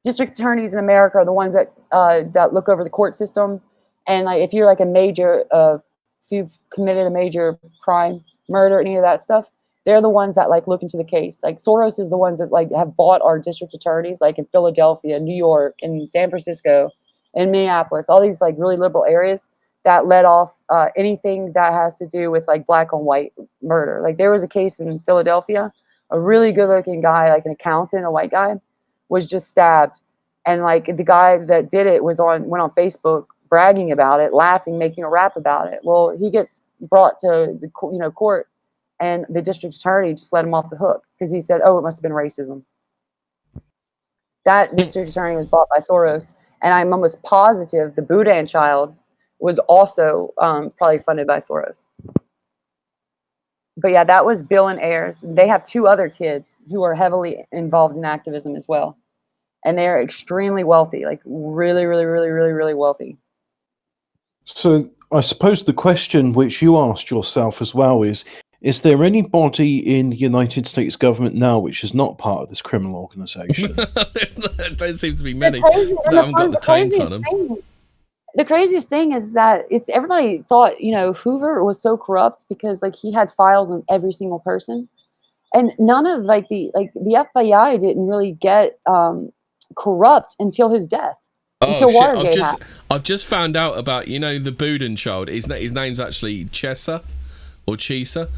District attorneys in America are the ones that look over the court system. And like, if you're like a major, if you've committed a major crime, murder, any of that stuff, they're the ones that like look into the case. Like Soros is the ones that like have bought our district attorneys, like in Philadelphia, New York, and San Francisco, and Minneapolis, all these like really liberal areas that let off anything that has to do with like black on white murder. Like there was a case in Philadelphia, a really good looking guy, like an accountant, a white guy, was just stabbed. And like the guy that did it went on Facebook bragging about it, laughing, making a rap about it. Well, he gets brought to the court, and the district attorney just let him off the hook because he said, oh, it must have been racism. That district attorney was bought by Soros. And I'm almost positive the Boudin child was also probably funded by Soros. But yeah, that was Bill and Ayers. They have 2 other kids who are heavily involved in activism as well. And they're extremely wealthy, like really, really, really, really, really wealthy. So I suppose the question which you asked yourself as well is there anybody in the United States government now which is not part of this criminal organization? There don't seem to be many that haven't got the taint on them. The craziest thing is that everybody thought, Hoover was so corrupt because like he had files on every single person. And none of the FBI didn't really get corrupt until his death. Oh shit! I've just found out about the Boudin child. His name's actually Chesa or Chisa.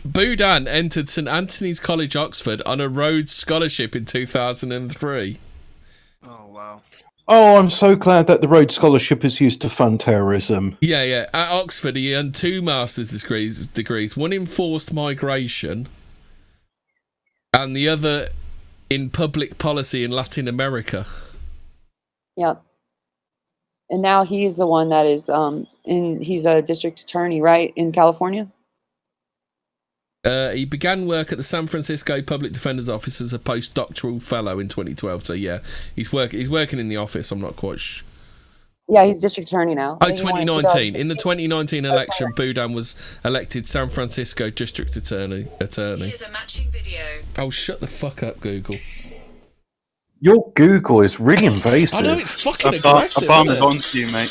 Boudin entered St Anthony's College, Oxford, on a Rhodes Scholarship in 2003. Oh wow! Oh, I'm so glad that the Rhodes Scholarship is used to fund terrorism. Yeah. At Oxford, he earned 2 master's degrees, one in forced migration, and the other in public policy in Latin America. Yep. And now he's the one that is he's a district attorney, right, in California? He began work at the San Francisco Public Defender's Office as a postdoctoral fellow in 2012. So yeah, he's working in the office. I'm not quite sure. Yeah, he's district attorney now. Oh, 2019. In the 2019 election, Boudin was elected San Francisco District Attorney. Here's a matching video. Oh, shut the fuck up, Google. Your Google is really invasive. I know, it's fucking aggressive. Obama's on to you, mate.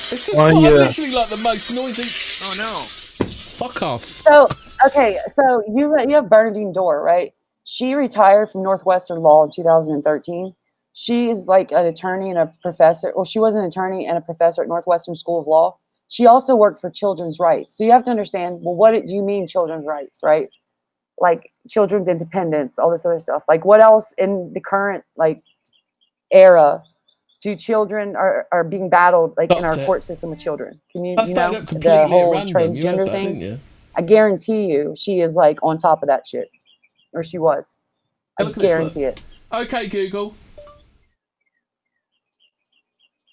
It's just literally like the most noisy. Oh no! Fuck off. So okay, so you have Bernadine Dorr, right? She retired from Northwestern Law in 2013. She is like an attorney and a professor. Well, she was an attorney and a professor at Northwestern School of Law. She also worked for children's rights. So you have to understand, well, what do you mean children's rights, right? Like children's independence, all this other stuff. Like what else in the current like era do children are being battled like in our court system with children? Can you know the whole transgender thing? I guarantee you she is like on top of that shit. Or she was. I guarantee it. Okay, Google.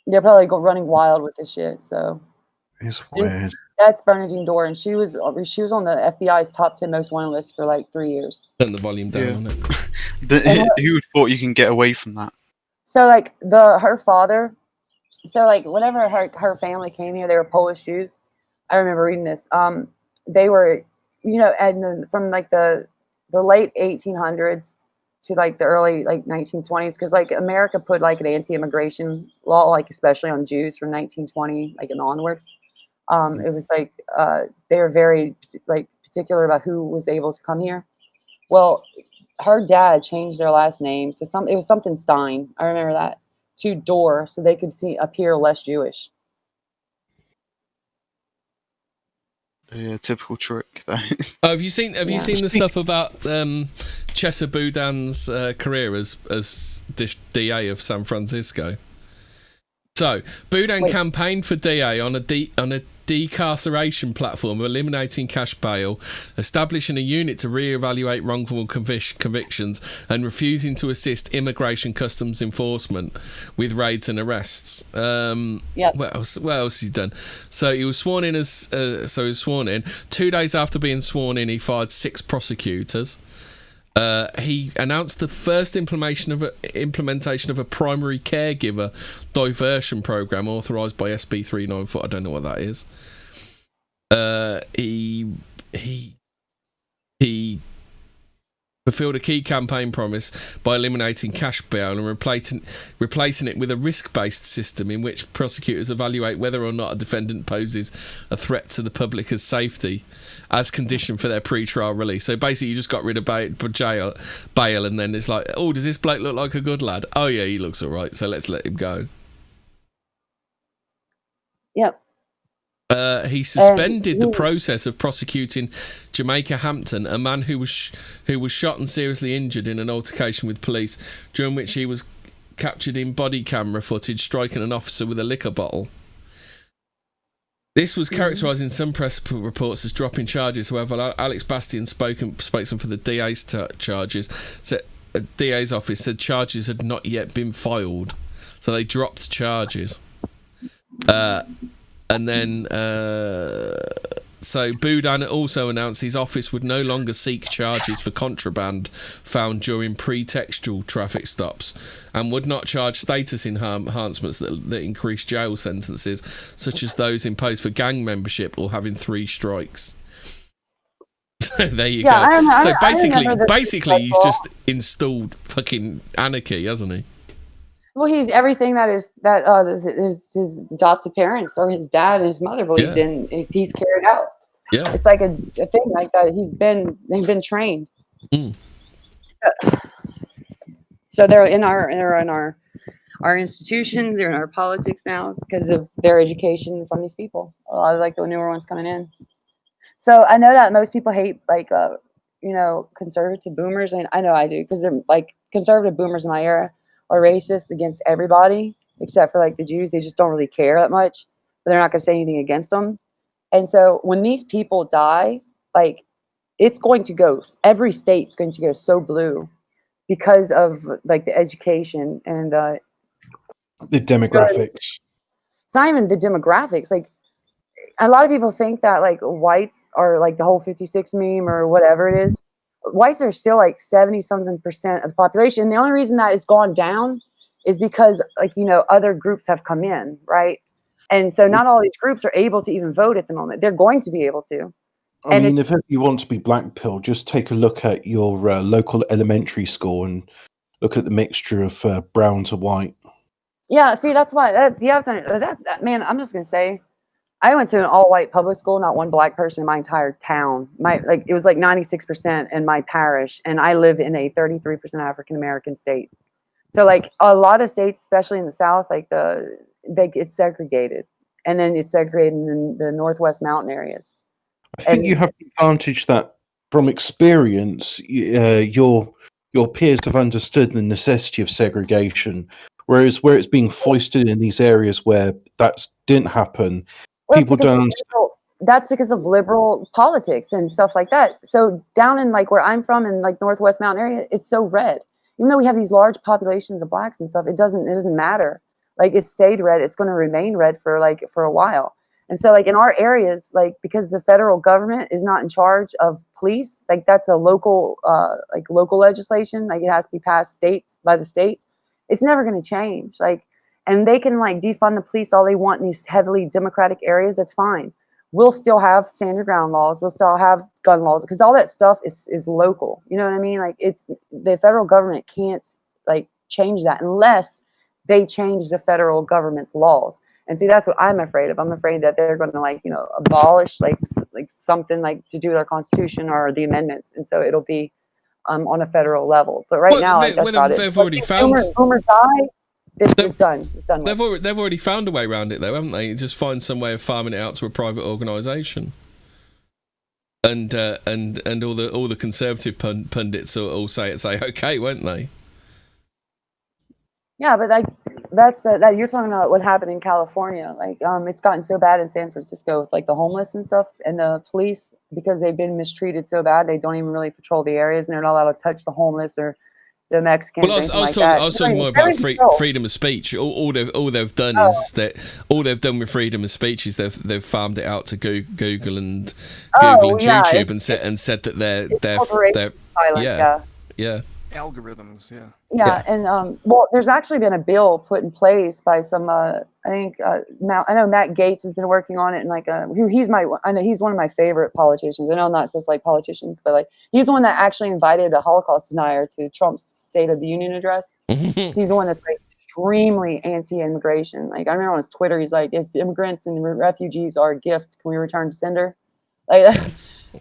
They're probably running wild with this shit. So It's weird. that's Bernadine Dorr, and she was on the FBI's top 10 most wanted list for like 3 years. Turn the volume down Yeah. on it. Who would have thought you can get away from that? So like her father, so like whenever her family came here, they were Polish Jews. I remember reading this. They were, and from like the late 1800s to like the early like 1920s, because like America put like an anti-immigration law, like especially on Jews from 1920 like and onward. It was like they were very like particular about who was able to come here. Well, her dad changed their last name to it was something Stein. I remember that, to Dorr, so they could appear less Jewish. Yeah, typical trick. That is. Oh, have you seen the stuff about Chesa Boudin's career as DA of San Francisco? So Boudin campaigned for DA on a decarceration platform, eliminating cash bail, establishing a unit to reevaluate wrongful convictions, and refusing to assist immigration customs enforcement with raids and arrests. What else he's done? So he was sworn in 2 days after being sworn in. He fired 6 prosecutors. He announced the first implementation of a primary caregiver diversion program authorised by SB 394. I don't know what that is. He fulfilled a key campaign promise by eliminating cash bail and replacing it with a risk-based system in which prosecutors evaluate whether or not a defendant poses a threat to the public's safety as condition for their pre-trial release. So basically you just got rid of bail, and then it's like, oh, does this bloke look like a good lad? Oh yeah, he looks all right, so let's let him go. Yep. He suspended the process of prosecuting Jamaica Hampton, a man who was shot and seriously injured in an altercation with police, during which he was captured in body camera footage striking an officer with a liquor bottle. This was characterised in some press reports as dropping charges. However, Alex Bastian, spokesman for the DA's charges, said DA's office said charges had not yet been filed, so they dropped charges. And then, so Boudin also announced his office would no longer seek charges for contraband found during pretextual traffic stops, and would not charge status enhancements that increase jail sentences, such as those imposed for gang membership or having 3 strikes. So there you go. So basically, he's just installed fucking anarchy, hasn't he? Well, he's everything that his adopted parents or his dad and his mother believed in. He's carried out. Yeah, it's like a thing like that. They've been trained. So they're in our institutions. They're in our politics now because of their education from these people. A lot of like the newer ones coming in. So I know that most people hate like conservative boomers, and I know I do, because they're like conservative boomers in my era are racist against everybody except for like the Jews. They just don't really care that much, but they're not going to say anything against them. And so when these people die, like it's going to go, every state's going to go so blue because of like the education and the demographics. It's not even the demographics. Like a lot of people think that like whites are like the whole 56 meme or whatever it is. Whites are still like 70-something% of the population. The only reason that it's gone down is because like, other groups have come in, right? And so not all these groups are able to even vote at the moment. They're going to be able to. I mean, if you want to be black pill, just take a look at your local elementary school and look at the mixture of brown to white. Yeah, see, that's why you have to, that man, I'm just going to say, I went to an all-white public school, not one black person in my entire town. It was like 96% in my parish, and I live in a 33% African-American state. So like a lot of states, especially in the South, like it's segregated, and then it's segregated in the Northwest mountain areas. I think you have the advantage that from experience, your peers have understood the necessity of segregation, whereas where it's being foisted in these areas where that didn't happen, people don't. That's because of liberal politics and stuff like that. So down in like where I'm from in like Northwest mountain area, it's so red. even though we have these large populations of blacks and stuff, it doesn't matter. Like, it stayed red, it's going to remain red for a while. And so, like, in our areas, like, because the federal government is not in charge of police, like, that's a local local legislation, like, it has to be passed by the states. It's never going to change. Like, and they can, like, defund the police all they want in these heavily democratic areas. That's fine. We'll still have stand your ground laws. We'll still have gun laws, because all that stuff is local. You know what I mean? Like, it's the federal government can't, like, change that unless they change the federal government's laws. And see, that's what I'm afraid of. I'm afraid that they're going to, like, you know, abolish like something like to do with our constitution or the amendments, and so it'll be on a federal level. But right now, that's about it. They've already found. Boomers die. It's done. It's done. They've already found a way around it, though, haven't they? Just find some way of farming it out to a private organisation. And all the conservative pundits all say okay, won't they? Yeah, but like that's that you're talking about what happened in California. Like, it's gotten so bad in San Francisco with, like, the homeless and stuff, and the police, because they've been mistreated so bad, they don't even really patrol the areas, and they're not allowed to touch the homeless or the Mexicans. Well, I was talking more about freedom of speech. All they've done is that all they've done with freedom of speech is they've farmed it out to Google and YouTube and said that they're yeah. Algorithms, Yeah, and well, there's actually been a bill put in place by some. I know Matt Gaetz has been working on it, and like I know he's one of my favorite politicians. I know I'm not supposed to like politicians, but like he's the one that actually invited a Holocaust denier to Trump's State of the Union address. He's the one that's like extremely anti-immigration. Like, I remember on his Twitter, he's like, "If immigrants and refugees are a gift, can we return to sender?" Like,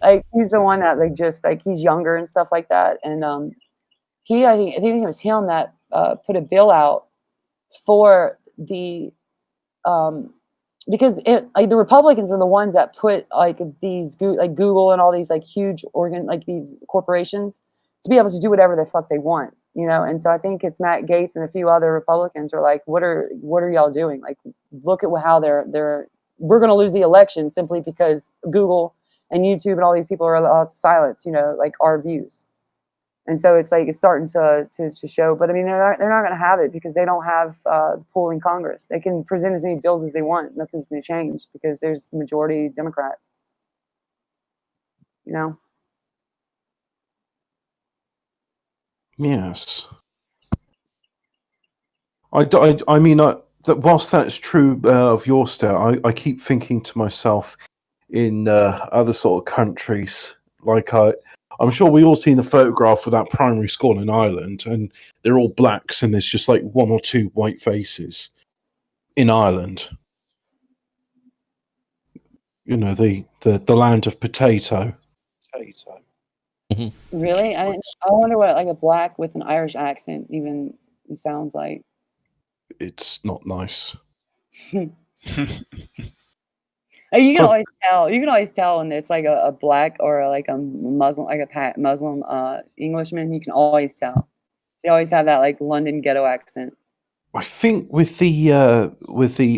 like he's the one that like just like he's younger and stuff like that, and I think it was him that put a bill out for the because the Republicans are the ones that put like these like Google and all these like huge these corporations to be able to do whatever the fuck they want, you know. And so I think it's Matt Gaetz and a few other Republicans are like, what are y'all doing? Like, look at how we're going to lose the election simply because Google and YouTube and all these people are allowed to silence, you know, like our views. And so it's like it's starting to show, but I mean they're not going to have it because they don't have the pull in Congress. They can present as many bills as they want. Nothing's going to change because there's the majority Democrat. You know. Yes. I mean, whilst that's true of your state, I keep thinking to myself in other sort of countries, like I'm sure we all seen the photograph of that primary school in Ireland, and they're all blacks, and there's just like one or two white faces in Ireland. You know, the land of potato. Mm-hmm. Really? I wonder what like a black with an Irish accent even sounds like. It's not nice. You can always tell. You can always tell when it's like a black or like a Muslim, like a Muslim Englishman. You can always tell. They always have that like London ghetto accent. I think with the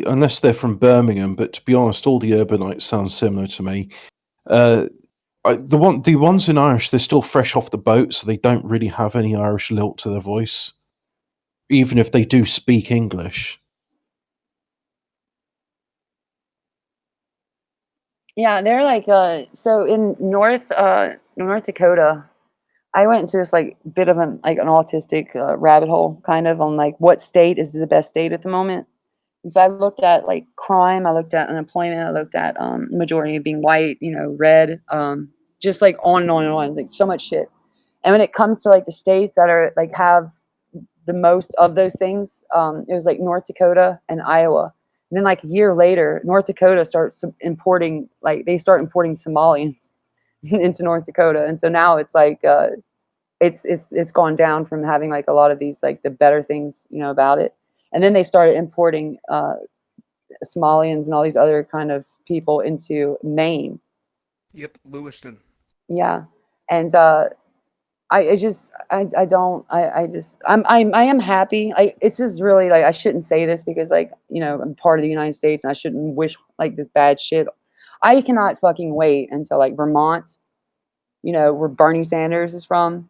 unless they're from Birmingham, but to be honest, all the urbanites sound similar to me. The ones in Irish, they're still fresh off the boat, so they don't really have any Irish lilt to their voice, even if they do speak English. Yeah, they're like so in North Dakota. I went into this like bit of an autistic rabbit hole kind of on like what state is the best state at the moment. And so I looked at like crime, I looked at unemployment, I looked at majority of being white, you know, red, just like on and on and on, like so much shit. And when it comes to like the states that are like have the most of those things, it was like North Dakota and Iowa. And then like a year later, North Dakota starts importing Somalians into North Dakota, and so now it's like it's gone down from having like a lot of these like the better things, you know, about it. And then they started importing Somalians and all these other kind of people into Maine. Yep, Lewiston. Yeah, and I am happy. It's just really like I shouldn't say this because like, you know, I'm part of the United States and I shouldn't wish like this bad shit. I cannot fucking wait until like Vermont, you know, where Bernie Sanders is from,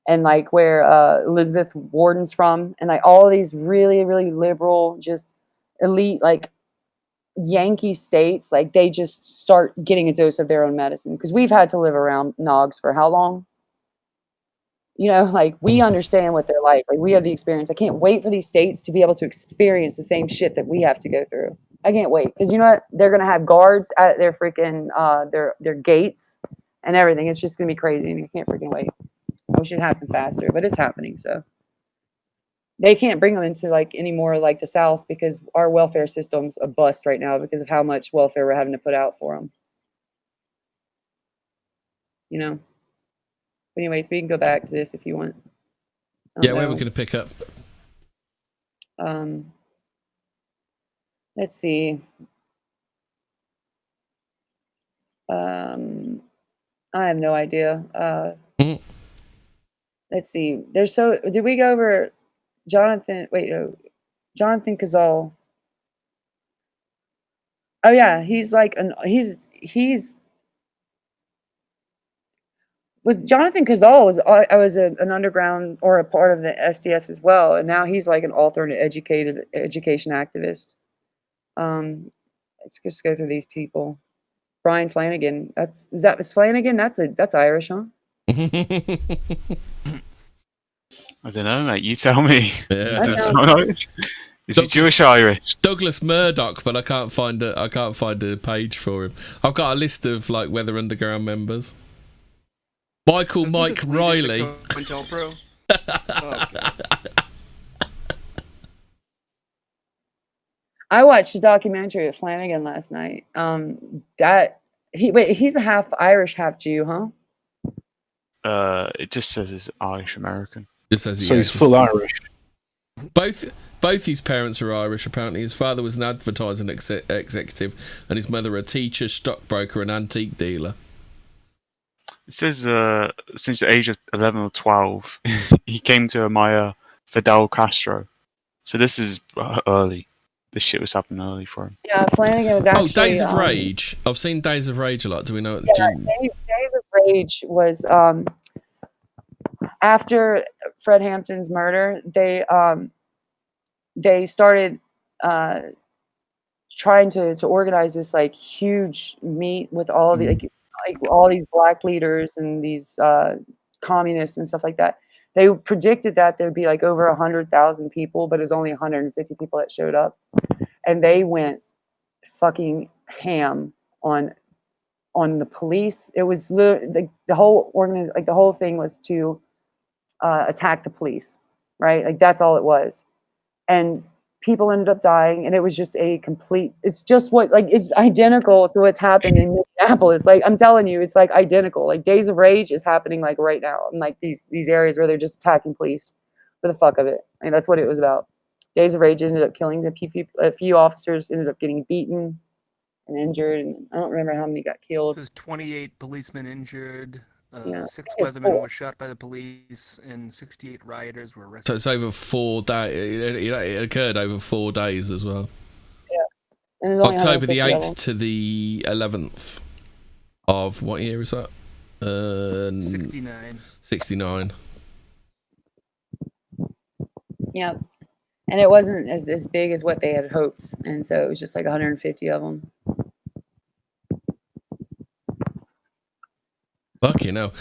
and like where Elizabeth Warden's from, and like all these really, really liberal, just elite, like Yankee states, like they just start getting a dose of their own medicine, because we've had to live around Nogs for how long? You know, like we understand what they're like. Like we have the experience. I can't wait for these states to be able to experience the same shit that we have to go through. I can't wait, because you know what? They're gonna have guards at their freaking their gates and everything. It's just gonna be crazy, and I can't freaking wait. I wish it happened faster, but it's happening. So they can't bring them into like any more like the South, because our welfare system's a bust right now because of how much welfare we're having to put out for them. You know. But anyways, we can go back to this if you want. Yeah, where we're going to pick up. Let's see. I have no idea. Let's see. Did we go over Jonathan? Wait, no. Jonathan Cazal. Oh yeah, he's like was Jonathan Cazal was an underground or a part of the SDS as well, and now he's like an author and an education activist. Let's just go through these people. Brian Flanagan. Is Flanagan? That's Irish, huh? I don't know, mate. You tell me. Yeah, is he Jewish or Irish? Douglas Murdoch, but I can't find a page for him. I've got a list of like Weather Underground members. Michael Mike Riley. Oh, I watched a documentary of Flanagan last night. He's a half Irish, half Jew, huh? It just says he's Irish American. Just says so he's full Irish. Both his parents are Irish. Apparently, his father was an advertising executive, and his mother a teacher, stockbroker, and antique dealer. It says since the age of 11 or 12, he came to admire Fidel Castro. So this is early. This shit was happening early for him. Yeah, Flanagan was actually... Days of Rage. I've seen Days of Rage a lot. Do we know? Yeah, Days of Rage was after Fred Hampton's murder. They started trying to organize this like huge meet with all the like all these black leaders and these communists and stuff like that. They predicted that there'd be like over 100,000 people, but it was only 150 people that showed up, and they went fucking ham on the police. It was the whole the whole thing was to attack the police, right? Like that's all it was, and people ended up dying, and it was just it's just it's identical to what's happened in Minneapolis. Like I'm telling you, it's like identical. Like Days of Rage is happening like right now in like these areas where they're just attacking police for the fuck of it. I mean, that's what it was about. Days of Rage ended up killing a few officers, ended up getting beaten and injured, and I don't remember how many got killed. This is 28 policemen injured. 6 It's weathermen cool. were shot by the police, and 68 rioters were arrested. So it's over 4 days. It occurred over 4 days as well. Yeah. And there's only October the 150 of 8th them. to the 11th of what year is that? 69. 69. Yeah. And it wasn't as big as what they had hoped, and so it was just like 150 of them. Fucking hell.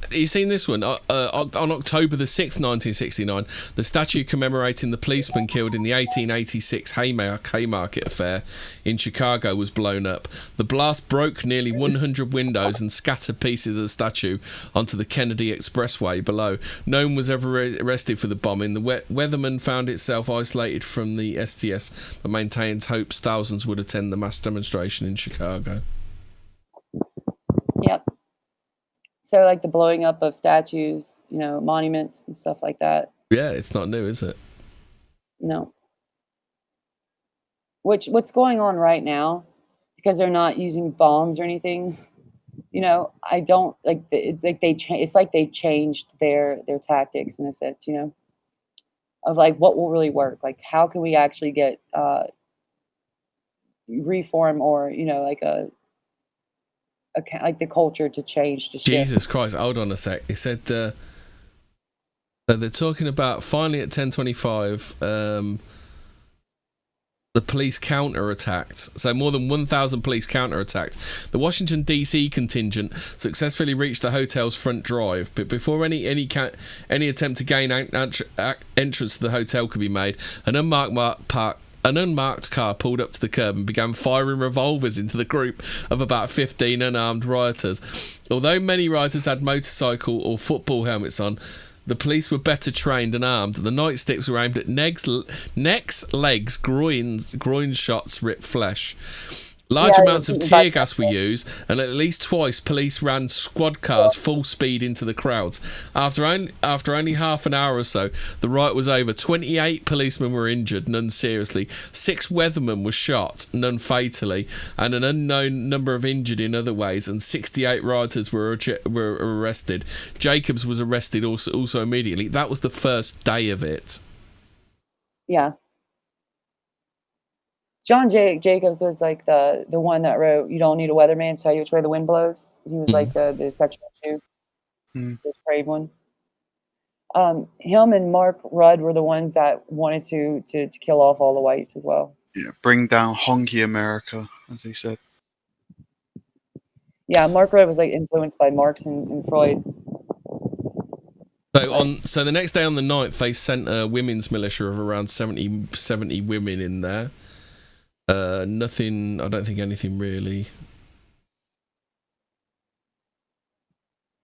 You seen this one? On October the 6th, 1969, the statue commemorating the policeman killed in the 1886 Haymarket affair in Chicago was blown up. The blast broke nearly 100 windows and scattered pieces of the statue onto the Kennedy Expressway below. No one was ever arrested for the bombing. The Weatherman found itself isolated from the STS, but maintains hopes thousands would attend the mass demonstration in Chicago. Yep. So like the blowing up of statues, monuments and stuff like that. Yeah, it's not new, is it? No. What's going on right now, because they're not using bombs or anything, I don't like it's like they changed their tactics in a sense, of like what will really work. Like how can we actually get reform or like the culture to change to shift. Jesus Christ, hold on a sec. It said So they're talking about finally at 10:25, the police counter-attacked. So more than 1,000 police counter-attacked. The Washington D.C. contingent successfully reached the hotel's front drive, but before any attempt to gain entrance to the hotel could be made, an unmarked car pulled up to the curb and began firing revolvers into the group of about 15 unarmed rioters. Although many rioters had motorcycle or football helmets on, the police were better trained and armed. The nightsticks were aimed at necks, legs, groin shots, ripped flesh. Large amounts of tear gas were used, and at least twice police ran squad cars full speed into the crowds. After only half an hour or so, the riot was over. 28 policemen were injured, none seriously. 6 weathermen were shot, none fatally, and an unknown number of injured in other ways, and 68 rioters were arrested. Jacobs was arrested also immediately. That was the first day of it. Yeah. John Jacobs was like the one that wrote "You Don't Need a Weatherman to Tell You Which Way the Wind Blows." He was like the sexual issue, the brave one. Him and Mark Rudd were the ones that wanted to kill off all the whites as well. Yeah, bring down honky America, as he said. Yeah, Mark Rudd was like influenced by Marx and Freud. So the next day on the 9th, they sent a women's militia of around 70 women in there. Nothing. I don't think anything really.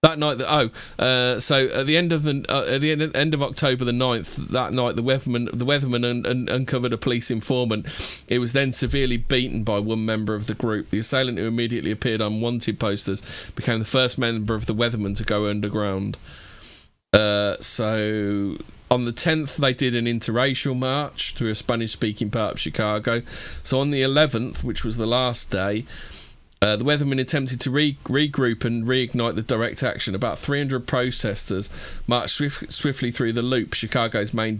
That night, so at the end of end of October the 9th, that night the weatherman uncovered a police informant. It was then severely beaten by one member of the group. The assailant, who immediately appeared on wanted posters, became the first member of the weathermen to go underground. So on the 10th, they did an interracial march through a Spanish-speaking part of Chicago. So on the 11th, which was the last day, the weathermen attempted to regroup and reignite the direct action. About 300 protesters marched swiftly through the Loop, Chicago's main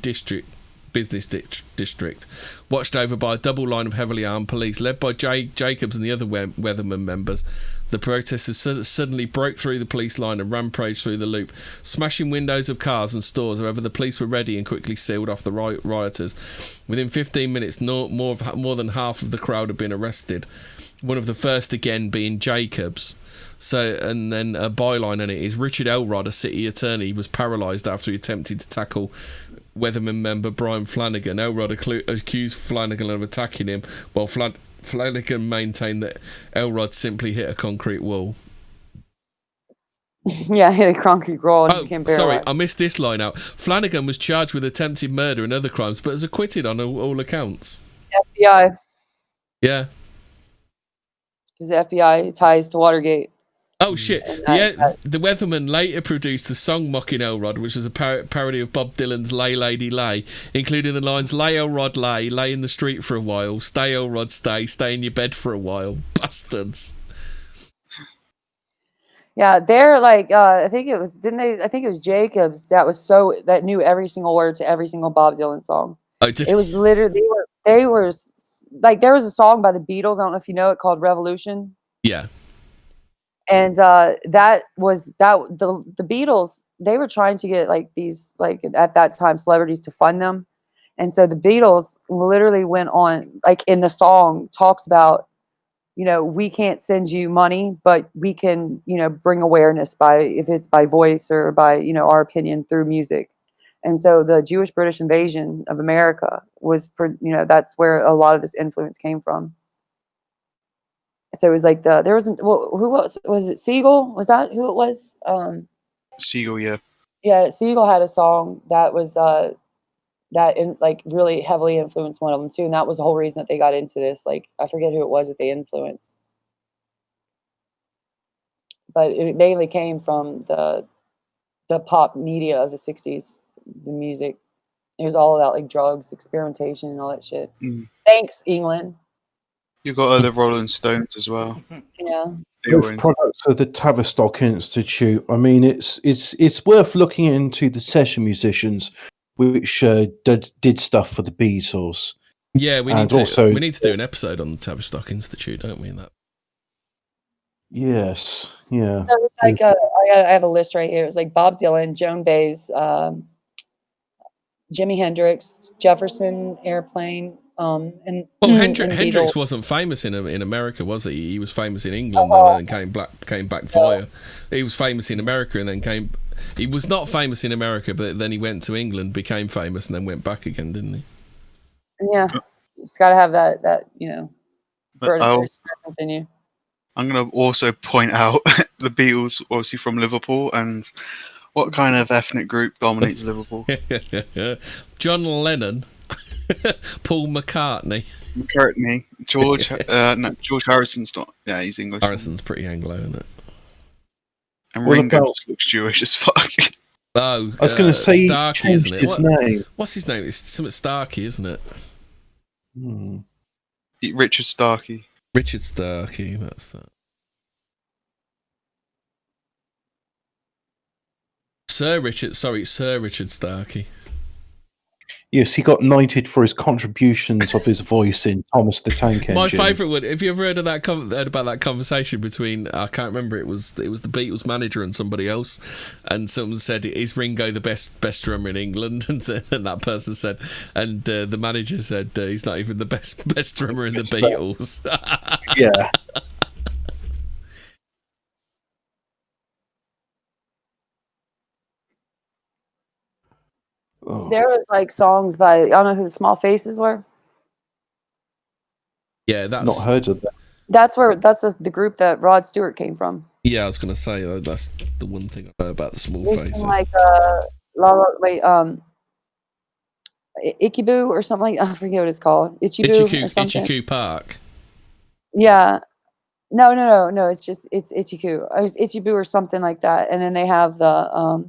business district, watched over by a double line of heavily armed police, led by Jacobs and the other weatherman members. The protesters suddenly broke through the police line and rampaged through the Loop, smashing windows of cars and stores. However, the police were ready and quickly sealed off the rioters. Within 15 minutes, more than half of the crowd had been arrested. One of the first again being Jacobs. So, and then a byline on it is Richard Elrod, a city attorney, was paralysed after he attempted to tackle Weatherman member Brian Flanagan. Elrod accused Flanagan of attacking him, while Flanagan maintained that Elrod simply hit a concrete wall. Yeah, hit a concrete wall and became paralyzed. Sorry, I missed this line out. Flanagan was charged with attempted murder and other crimes, but was acquitted on all accounts. FBI. Yeah. Because the FBI ties to Watergate. Oh shit! The Weatherman later produced a song mocking Elrod, which was a parody of Bob Dylan's "Lay Lady Lay," including the lines "Lay Elrod lay in the street for a while, stay Elrod stay in your bed for a while, bastards." Yeah, they're like I think it was Jacobs that knew every single word to every single Bob Dylan song. It was literally they were like, there was a song by the Beatles, I don't know if you know it, called "Revolution." Yeah. And the Beatles, they were trying to get like these, like at that time, celebrities to fund them. And so the Beatles literally went on, like in the song talks about, we can't send you money, but we can, bring awareness if it's by voice or by, our opinion through music. And so the Jewish-British invasion of America was, that's where a lot of this influence came from. So it was like who was it? Siegel? Was that who it was? Siegel, yeah. Yeah, Siegel had a song that was really heavily influenced one of them too, and that was the whole reason that they got into this. Like, I forget who it was that they influenced, but it mainly came from the pop media of the '60s, the music. It was all about like drugs, experimentation, and all that shit. Thanks, England. You got other Rolling Stones as well. Yeah. Both products of the Tavistock Institute. I mean, it's worth looking into the session musicians which did stuff for the Beatles. Yeah, we need to do an episode on the Tavistock Institute, don't we? That. Yes. Yeah. So it's like I have a list right here. It was like Bob Dylan, Joan Baez, Jimi Hendrix, Jefferson Airplane, and Well, and Hendrix Beatles. wasn't famous in America, was he? He was famous in England and then came back via. He was famous in America and then came. He was not famous in America, but then he went to England, became famous, and then went back again, didn't he? Yeah, it's got to have that But British presence in you. I'm going to also point out the Beatles, obviously from Liverpool, and what kind of ethnic group dominates Liverpool? John Lennon, Paul McCartney. McCartney, George. No, George Harrison's not. Yeah, he's English. Harrison's pretty Anglo, isn't it? And What Ringo about- just looks Jewish as fuck. Oh, I was going to say he Starkey, changed isn't it? his name. What's his name? It's something Starkey, isn't it? Richard Starkey. Richard Starkey. That's Sir Richard Starkey. Yes, he got knighted for his contributions of his voice in Thomas the Tank Engine. My favourite one. Have you ever heard of heard about that conversation between? I can't remember. It was the Beatles manager and somebody else, and someone said, "Is Ringo the best drummer in England?" And that person said, and the manager said, "He's not even the best drummer in the Beatles." Yeah. Oh. There was like songs by I don't know who the Small Faces were. Yeah, that's Not heard of that. That's the group that Rod Stewart came from. Yeah, I was gonna say that's the one thing I know about the Small They Faces. sing like Ikibu or something like I forget what it's called. Ichibu or something. Ichiku Park. Yeah. No. It's Ichiku. It's Ichibu or something like that. And then they have the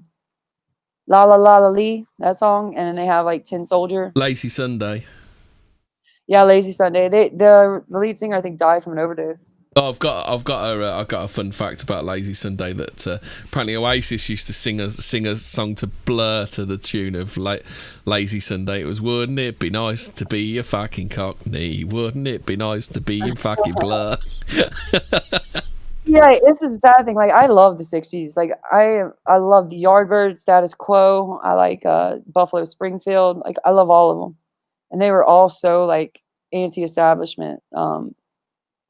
La La La La Lee, that song, and then they have like Tin Soldier. Lazy Sunday. Yeah, Lazy Sunday. The lead singer I think died from an overdose. Oh, I've got a fun fact about Lazy Sunday that apparently Oasis used to sing a song to Blur to the tune of Lazy Sunday. It was, wouldn't it be nice to be a fucking Cockney? Wouldn't it be nice to be in fucking Blur? Yeah, this is a sad thing. Like I love the '60s. Like I love the Yardbird, Status Quo. I like Buffalo Springfield. Like I love all of them, and they were all so like anti-establishment,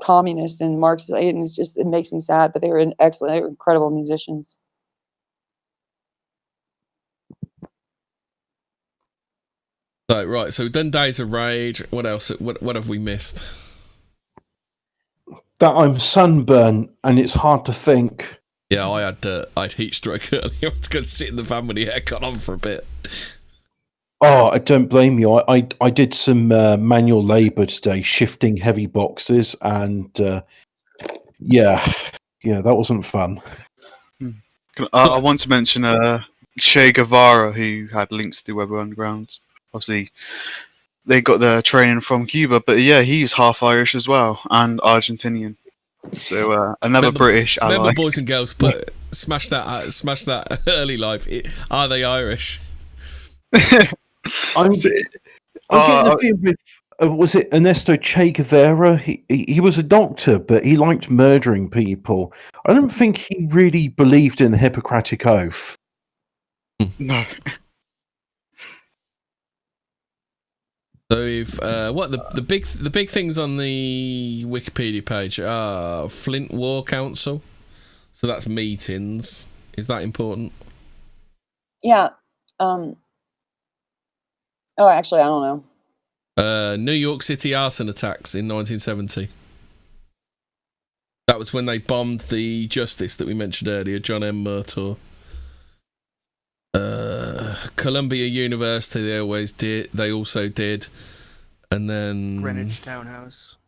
communist and Marxist. And it makes me sad. But they were excellent. They were incredible musicians. So right, so we've done Days of Rage. What else? What have we missed? That I'm sunburned and it's hard to think. Yeah, I had heat stroke earlier. I was going to sit in the van with the aircon on for a bit. Oh, I don't blame you. I did some manual labour today, shifting heavy boxes, and yeah, that wasn't fun. I want to mention Che Guevara, who had links to Weber Underground. Obviously, they got their training from Cuba, but yeah, he's half Irish as well and Argentinian. So another British ally. Remember, boys and girls, but smash that early life. Are they Irish? I'm getting the feeling with was it Ernesto Che Guevara? He was a doctor, but he liked murdering people. I don't think he really believed in the Hippocratic Oath. No. So if what the big things on the Wikipedia page are Flint War Council. So that's meetings. Is that important? Yeah. Oh, actually, I don't know. New York City arson attacks in 1970. That was when they bombed the Justice that we mentioned earlier, John M. Murtaugh. Columbia University, they also did. And then Greenwich Townhouse.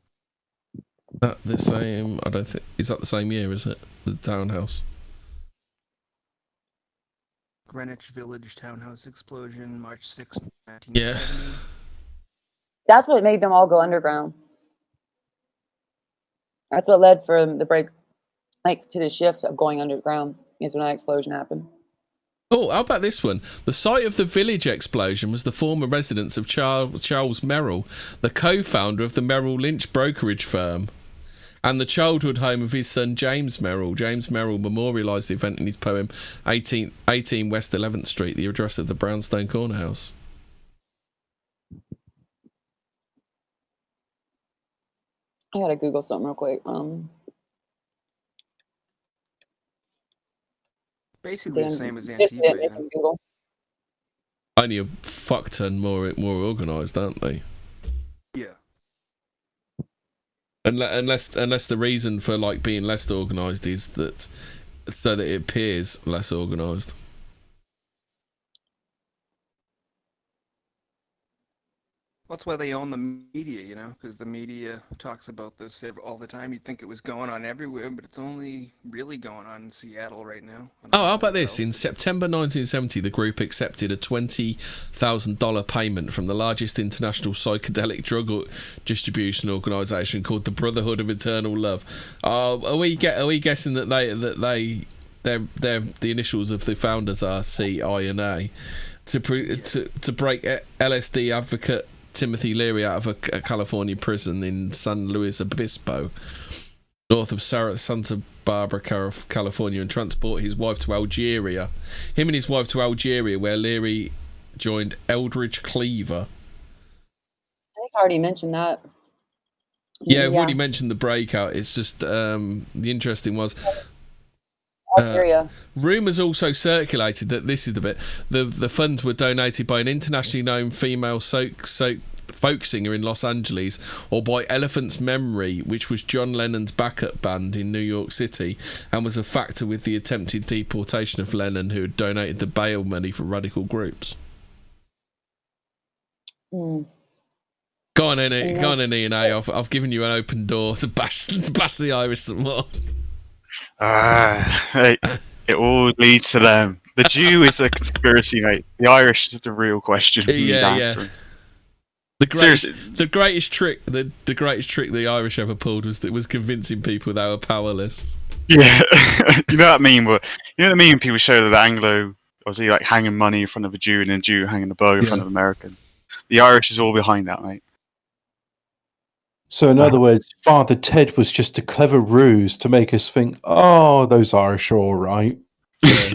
That the same? I don't think. Is that the same year, is it? The townhouse? Greenwich Village Townhouse explosion, March 6, 1970. That's what made them all go underground. That's what led for the break, like to the shift of going underground, is when that explosion happened. Oh, how about this one? The site of the village explosion was the former residence of Charles Merrill, the co-founder of the Merrill Lynch brokerage firm, and the childhood home of his son James Merrill. James Merrill memorialised the event in his poem 18 West 11th Street, the address of the Brownstone Corner House. I gotta Google something real quick. Basically the Dan- same as just Antifa, you in know? Google. Only a fuck ton more organised, aren't they? Yeah. Unless the reason for like being less organised is that so that it appears less organised. That's why they own the media, you know, because the media talks about this all the time. You'd think it was going on everywhere, but it's only really going on in Seattle right now. Oh, how about this? In September 1970, the group accepted a $20,000 payment from the largest international psychedelic drug distribution organisation called the Brotherhood of Eternal Love. Are we guessing that the initials of the founders are C, I, and A to break LSD advocate Timothy Leary out of a California prison in San Luis Obispo, north of Santa Barbara, California, and transport his wife to Algeria. Him and his wife to Algeria, where Leary joined Eldridge Cleaver. I think I already mentioned that. Yeah, I've already mentioned the breakout. It's just the interesting was rumours also circulated that this is the bit the funds were donated by an internationally known female folk singer in Los Angeles, or by Elephant's Memory, which was John Lennon's backup band in New York City, and was a factor with the attempted deportation of Lennon, who had donated the bail money for radical groups. Go on, Ian A. I've given you an open door to bash the Irish some more. It all leads to them. The Jew is a conspiracy, mate. The Irish is the real question. Yeah. The greatest trick the Irish ever pulled was convincing people they were powerless. Yeah, you know what I mean. But you know what I mean. People show that the Anglo was he like hanging money in front of a Jew and a Jew hanging a burger in front of an American. The Irish is all behind that, mate. So, in other words, Father Ted was just a clever ruse to make us think, oh, those Irish are all right. Yeah.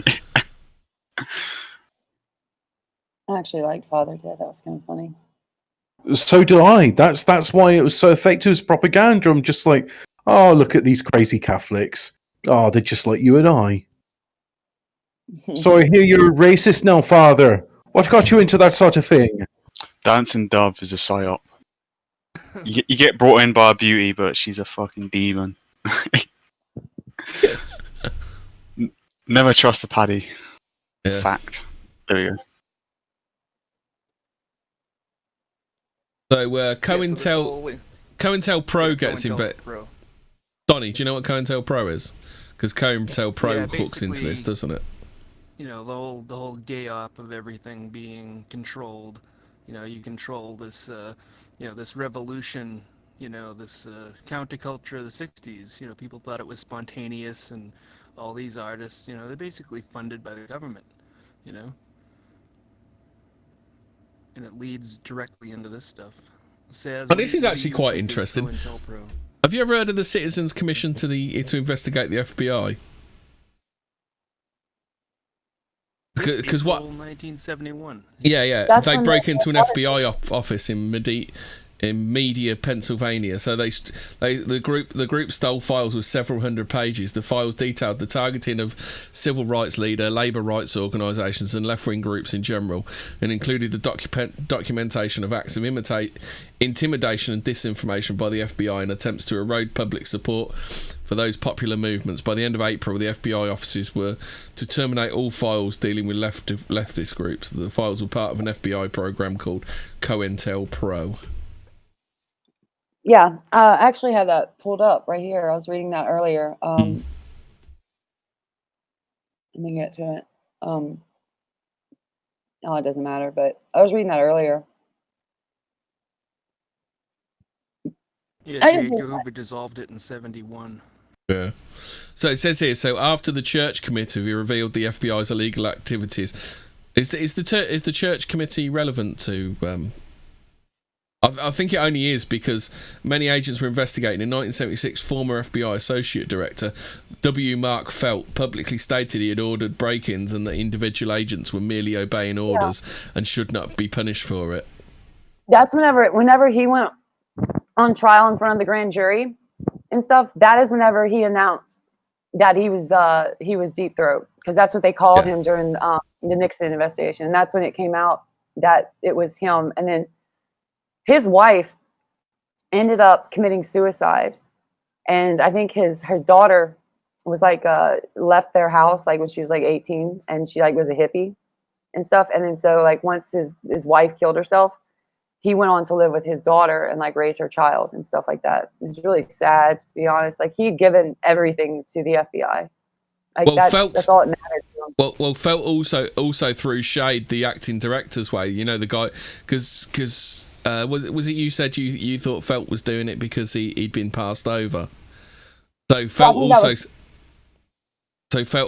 I actually liked Father Ted. That was kind of funny. So do I. That's why it was so effective as propaganda. I'm just like, oh, look at these crazy Catholics. Oh, they're just like you and I. So I hear you're a racist now, Father. What got you into that sort of thing? Dancing Dove is a psyop. You get brought in by a beauty, but she's a fucking demon. Never trust a paddy. Yeah. Fact. There we go. So COINTELPRO gets invested. Donnie, do you know what COINTELPRO is? Because COINTELPRO hooks into this, doesn't it? You know, the whole gay op of everything being controlled. You know, you control this, this revolution, this counterculture of the 60s. You know, people thought it was spontaneous, and all these artists, they're basically funded by the government, and it leads directly into this stuff. This is actually quite interesting. Have you ever heard of the Citizens Commission to investigate the FBI? Because what? 1971. Yeah. They broke into an FBI office in Media, Pennsylvania. So the group stole files with several hundred pages. The files detailed the targeting of civil rights leader, labour rights organisations, and left-wing groups in general, and included the documentation of acts of intimidation and disinformation by the FBI and attempts to erode public support for those popular movements. By the end of April, the FBI offices were to terminate all files dealing with leftist groups. The files were part of an FBI program called COINTELPRO. Yeah, I actually have that pulled up right here. I was reading that earlier. Let me get to it. No, it doesn't matter, but I was reading that earlier. Yeah, J. Edgar Hoover dissolved it in 1971. Yeah. So it says here, after the Church Committee revealed the FBI's illegal activities, is the Church Committee relevant to... I think it only is because many agents were investigating. In 1976, former FBI Associate Director W. Mark Felt publicly stated he had ordered break-ins and that individual agents were merely obeying orders and should not be punished for it. That's whenever he went on trial in front of the grand jury and stuff, that is whenever he announced that he was deep throat, because that's what they called him during the Nixon investigation, and that's when it came out that it was him. And then his wife ended up committing suicide, and I think his daughter was like left their house like when she was like 18, and she like was a hippie and stuff. And then so like once his wife killed herself, he went on to live with his daughter and like raise her child and stuff like that. It's really sad, to be honest. Like he had given everything to the FBI. Like Well, that's all it mattered to him. Well, Felt also threw shade the acting director's way. You know, the guy, because was it you said you thought Felt was doing it because he'd been passed over? So Felt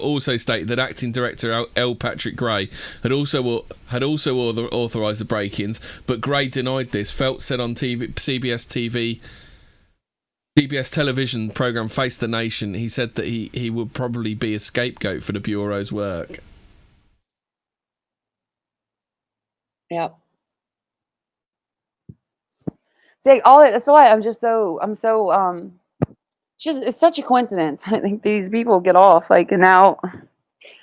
also stated that acting director L. Patrick Gray had also authorised the break-ins, but Gray denied this. Felt said on CBS television program Face the Nation, he said that he would probably be a scapegoat for the Bureau's work. Yeah. See, that's why it's such a coincidence. I think these people get off like, and now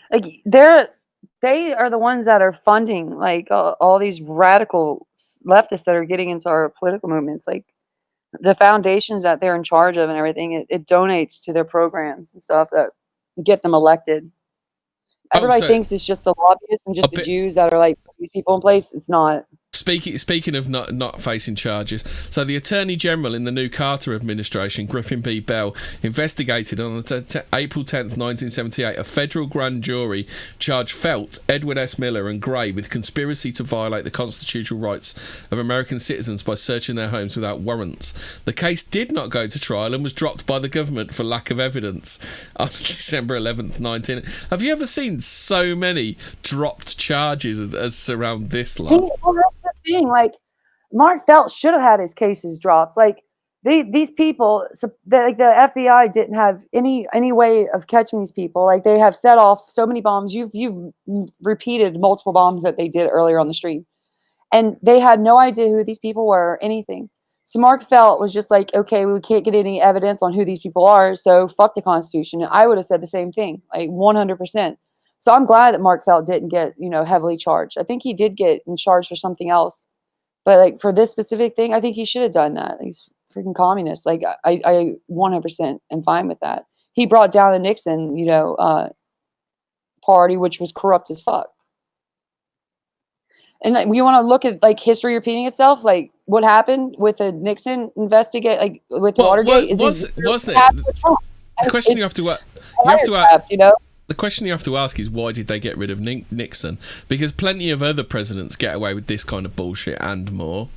like they are the ones that are funding like all these radical leftists that are getting into our political movements. Like the foundations that they're in charge of and everything, it donates to their programs and stuff that get them elected. Everybody thinks it's just the lobbyists and just the Jews that are like these people in place. It's not. Speaking of not facing charges, so the Attorney General in the new Carter administration, Griffin B. Bell, investigated on April 10th, 1978, a federal grand jury charged Felt, Edward S. Miller and Gray with conspiracy to violate the constitutional rights of American citizens by searching their homes without warrants. The case did not go to trial and was dropped by the government for lack of evidence on December 11th, 19... Have you ever seen so many dropped charges as surround this lot? Thing, like Mark Felt should have had his cases dropped. Like these people, like the FBI didn't have any way of catching these people. Like they have set off so many bombs. You've repeated multiple bombs that they did earlier on the street, and they had no idea who these people were or anything. So Mark Felt was just like, okay, we can't get any evidence on who these people are, so fuck the Constitution. And I would have said the same thing, like 100%. So I'm glad that Mark Felt didn't get, heavily charged. I think he did get in charge for something else. But like for this specific thing, I think he should have done that. He's freaking communist. Like I 100% am fine with that. He brought down the Nixon, party, which was corrupt as fuck. And like, we want to look at like history repeating itself, like what happened with the Nixon investigate, like with Watergate. Wasn't it? The question you have to ask. The question you have to ask is, why did they get rid of Nixon? Because plenty of other presidents get away with this kind of bullshit and more.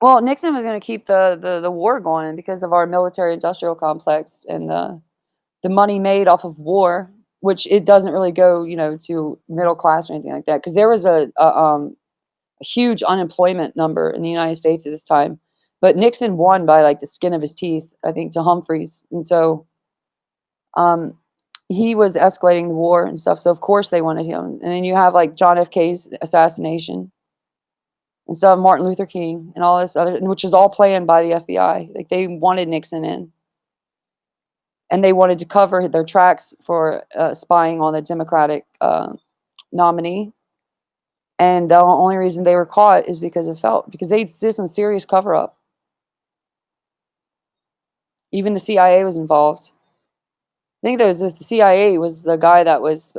Well, Nixon was going to keep the war going because of our military-industrial complex and the money made off of war, which it doesn't really go, to middle class or anything like that. Because there was a huge unemployment number in the United States at this time. But Nixon won by like the skin of his teeth, I think, to Humphreys. And so he was escalating the war and stuff, so of course they wanted him. And then you have like John F. K's assassination and stuff, Martin Luther King and all this other, which is all planned by the FBI. Like they wanted Nixon in, and they wanted to cover their tracks for spying on the Democratic nominee. And the only reason they were caught is because they did some serious cover up. Even the CIA was involved. I think the CIA was the guy that was.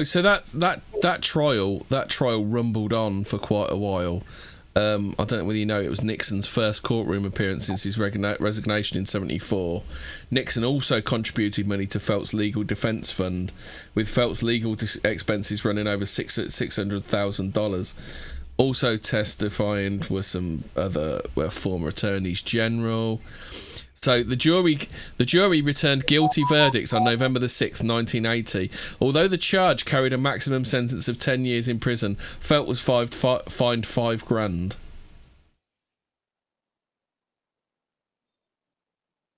So that trial rumbled on for quite a while. I don't know whether you know, it was Nixon's first courtroom appearance since his resignation in '74. Nixon also contributed money to Felt's legal defense fund, with Felt's legal expenses running over $600,000. Also testifying were some other former attorneys general. So the jury returned guilty verdicts on November the 6th, 1980. Although the charge carried a maximum sentence of 10 years in prison, Felt was fined $5,000.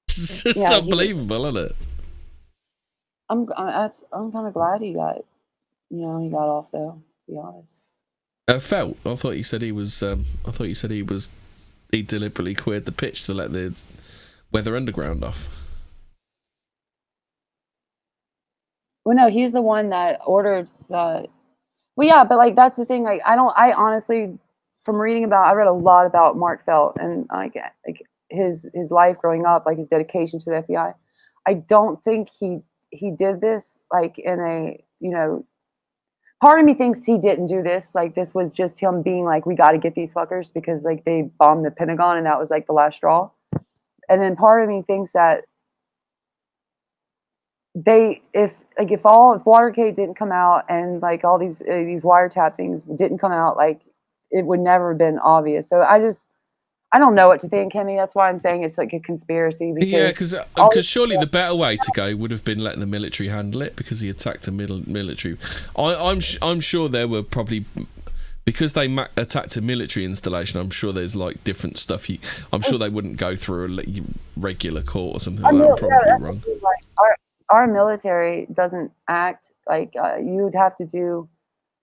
It's just unbelievable, isn't it? I'm kind of glad he got off though. To be honest. Felt. I thought you said he was. he deliberately queered the pitch to let the Weather Underground off. Well, no, he's the one that ordered the. Well, yeah, but like that's the thing. Like, I honestly, from reading about, I read a lot about Mark Felt and like his life growing up, like his dedication to the FBI. I don't think he did this like in a, you know. Part of me thinks he didn't do this. Like this was just him being like, we got to get these fuckers because like they bombed the Pentagon and that was like the last straw. And then part of me thinks that if Watergate didn't come out and like all these wiretap things didn't come out, like it would never have been obvious. So I don't know what to think, Kimmy. That's why I'm saying it's like a conspiracy. Because because surely the better way to go would have been letting the military handle it because he attacked a military. I'm sure there were probably, because they attacked a military installation. I'm sure there's like different stuff. I'm sure they wouldn't go through a regular court or something like that. I'm probably wrong. Like our military doesn't act like you would have to do.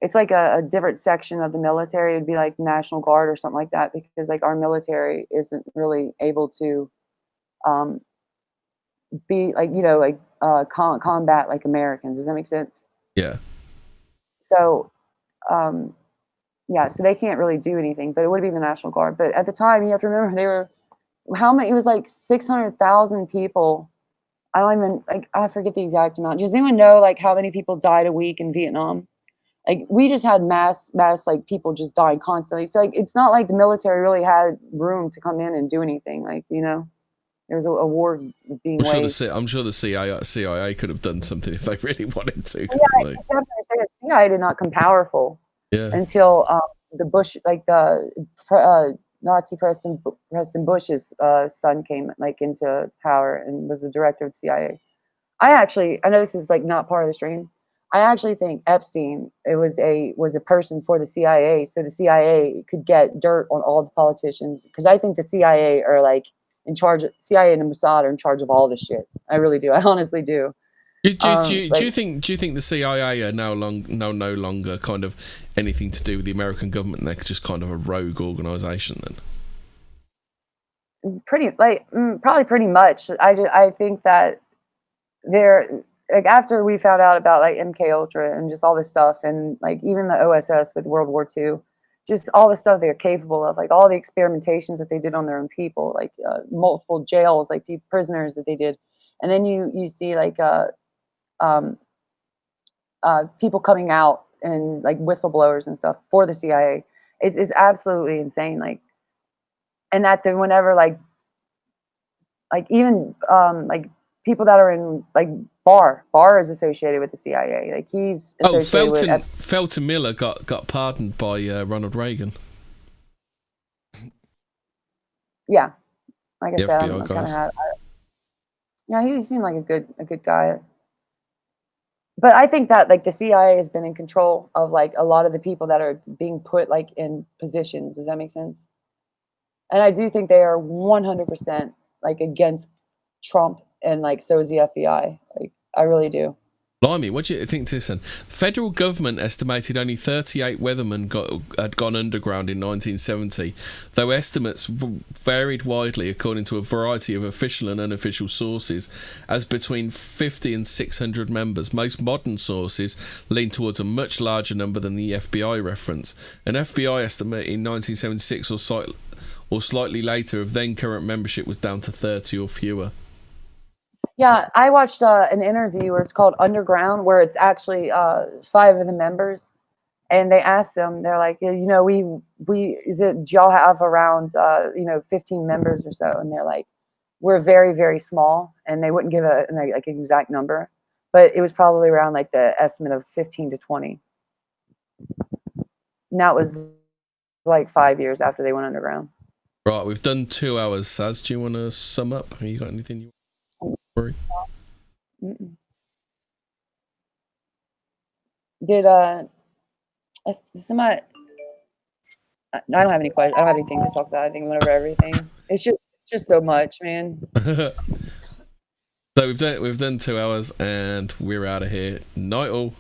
It's like a different section of the military. It would be like National Guard or something like that, because like our military isn't really able to be like, you know, like combat like Americans. Does that make sense? Yeah. So, yeah, so they can't really do anything, but it would be the National Guard. But at the time, you have to remember they were, how many, it was like 600,000 people. I don't even, like, I forget the exact amount. Does anyone know like how many people died a week in Vietnam? Like we just had mass like people just dying constantly. So like it's not like the military really had room to come in and do anything. Like, you know, there was a war being waged. I'm sure the CIA could have done something if they really wanted to. Yeah, you have to understand the CIA did not come powerful until the Bush, like the Nazi President Bush's son came like into power and was the director of the CIA. I know this is like not part of the stream. I actually think Epstein was a person for the CIA, so the CIA could get dirt on all the politicians. Because I think the CIA are like in charge. CIA and the Mossad are in charge of all this shit. I really do. I honestly do. Do you think the CIA are no longer kind of anything to do with the American government? They're just kind of a rogue organization then. Probably pretty much. I think that they're. Like after we found out about like MK Ultra and just all this stuff, and like even the OSS with World War II, just all the stuff they're capable of, like all the experimentations that they did on their own people, like multiple jails, like prisoners that they did, and then you see like people coming out and like whistleblowers and stuff for the CIA is absolutely insane. Like, and that then whenever like even like people that are in like Barr is associated with the CIA. Like he's associated with Felton Miller got pardoned by Ronald Reagan. Yeah, like I said, FBI guys. Yeah, he seemed like a good guy. But I think that like the CIA has been in control of like a lot of the people that are being put like in positions. Does that make sense? And I do think they are 100% like against Trump, and like so is the FBI. Like I really do. Blimey, what do you think to this then? Federal government estimated only 38 weathermen had gone underground in 1970, though estimates varied widely according to a variety of official and unofficial sources as between 50 and 600 members. Most modern sources lean towards a much larger number than the FBI reference. An FBI estimate in 1976 or slightly later of then current membership was down to 30 or fewer. Yeah, I watched an interview where it's called Underground, where it's actually 5 of the members, and they asked them, they're like, you know, do y'all have around 15 members or so? And they're like, we're very, very small, and they wouldn't give an exact number, but it was probably around like the estimate of 15 to 20. And that was like 5 years after they went underground. Right, we've done 2 hours. Saz, do you want to sum up? Have you got anything you worry? Did somebody? I don't have any questions. I don't have anything to talk about. I think I went over everything. It's just so much, man. So we've done 2 hours and we're out of here. Night all.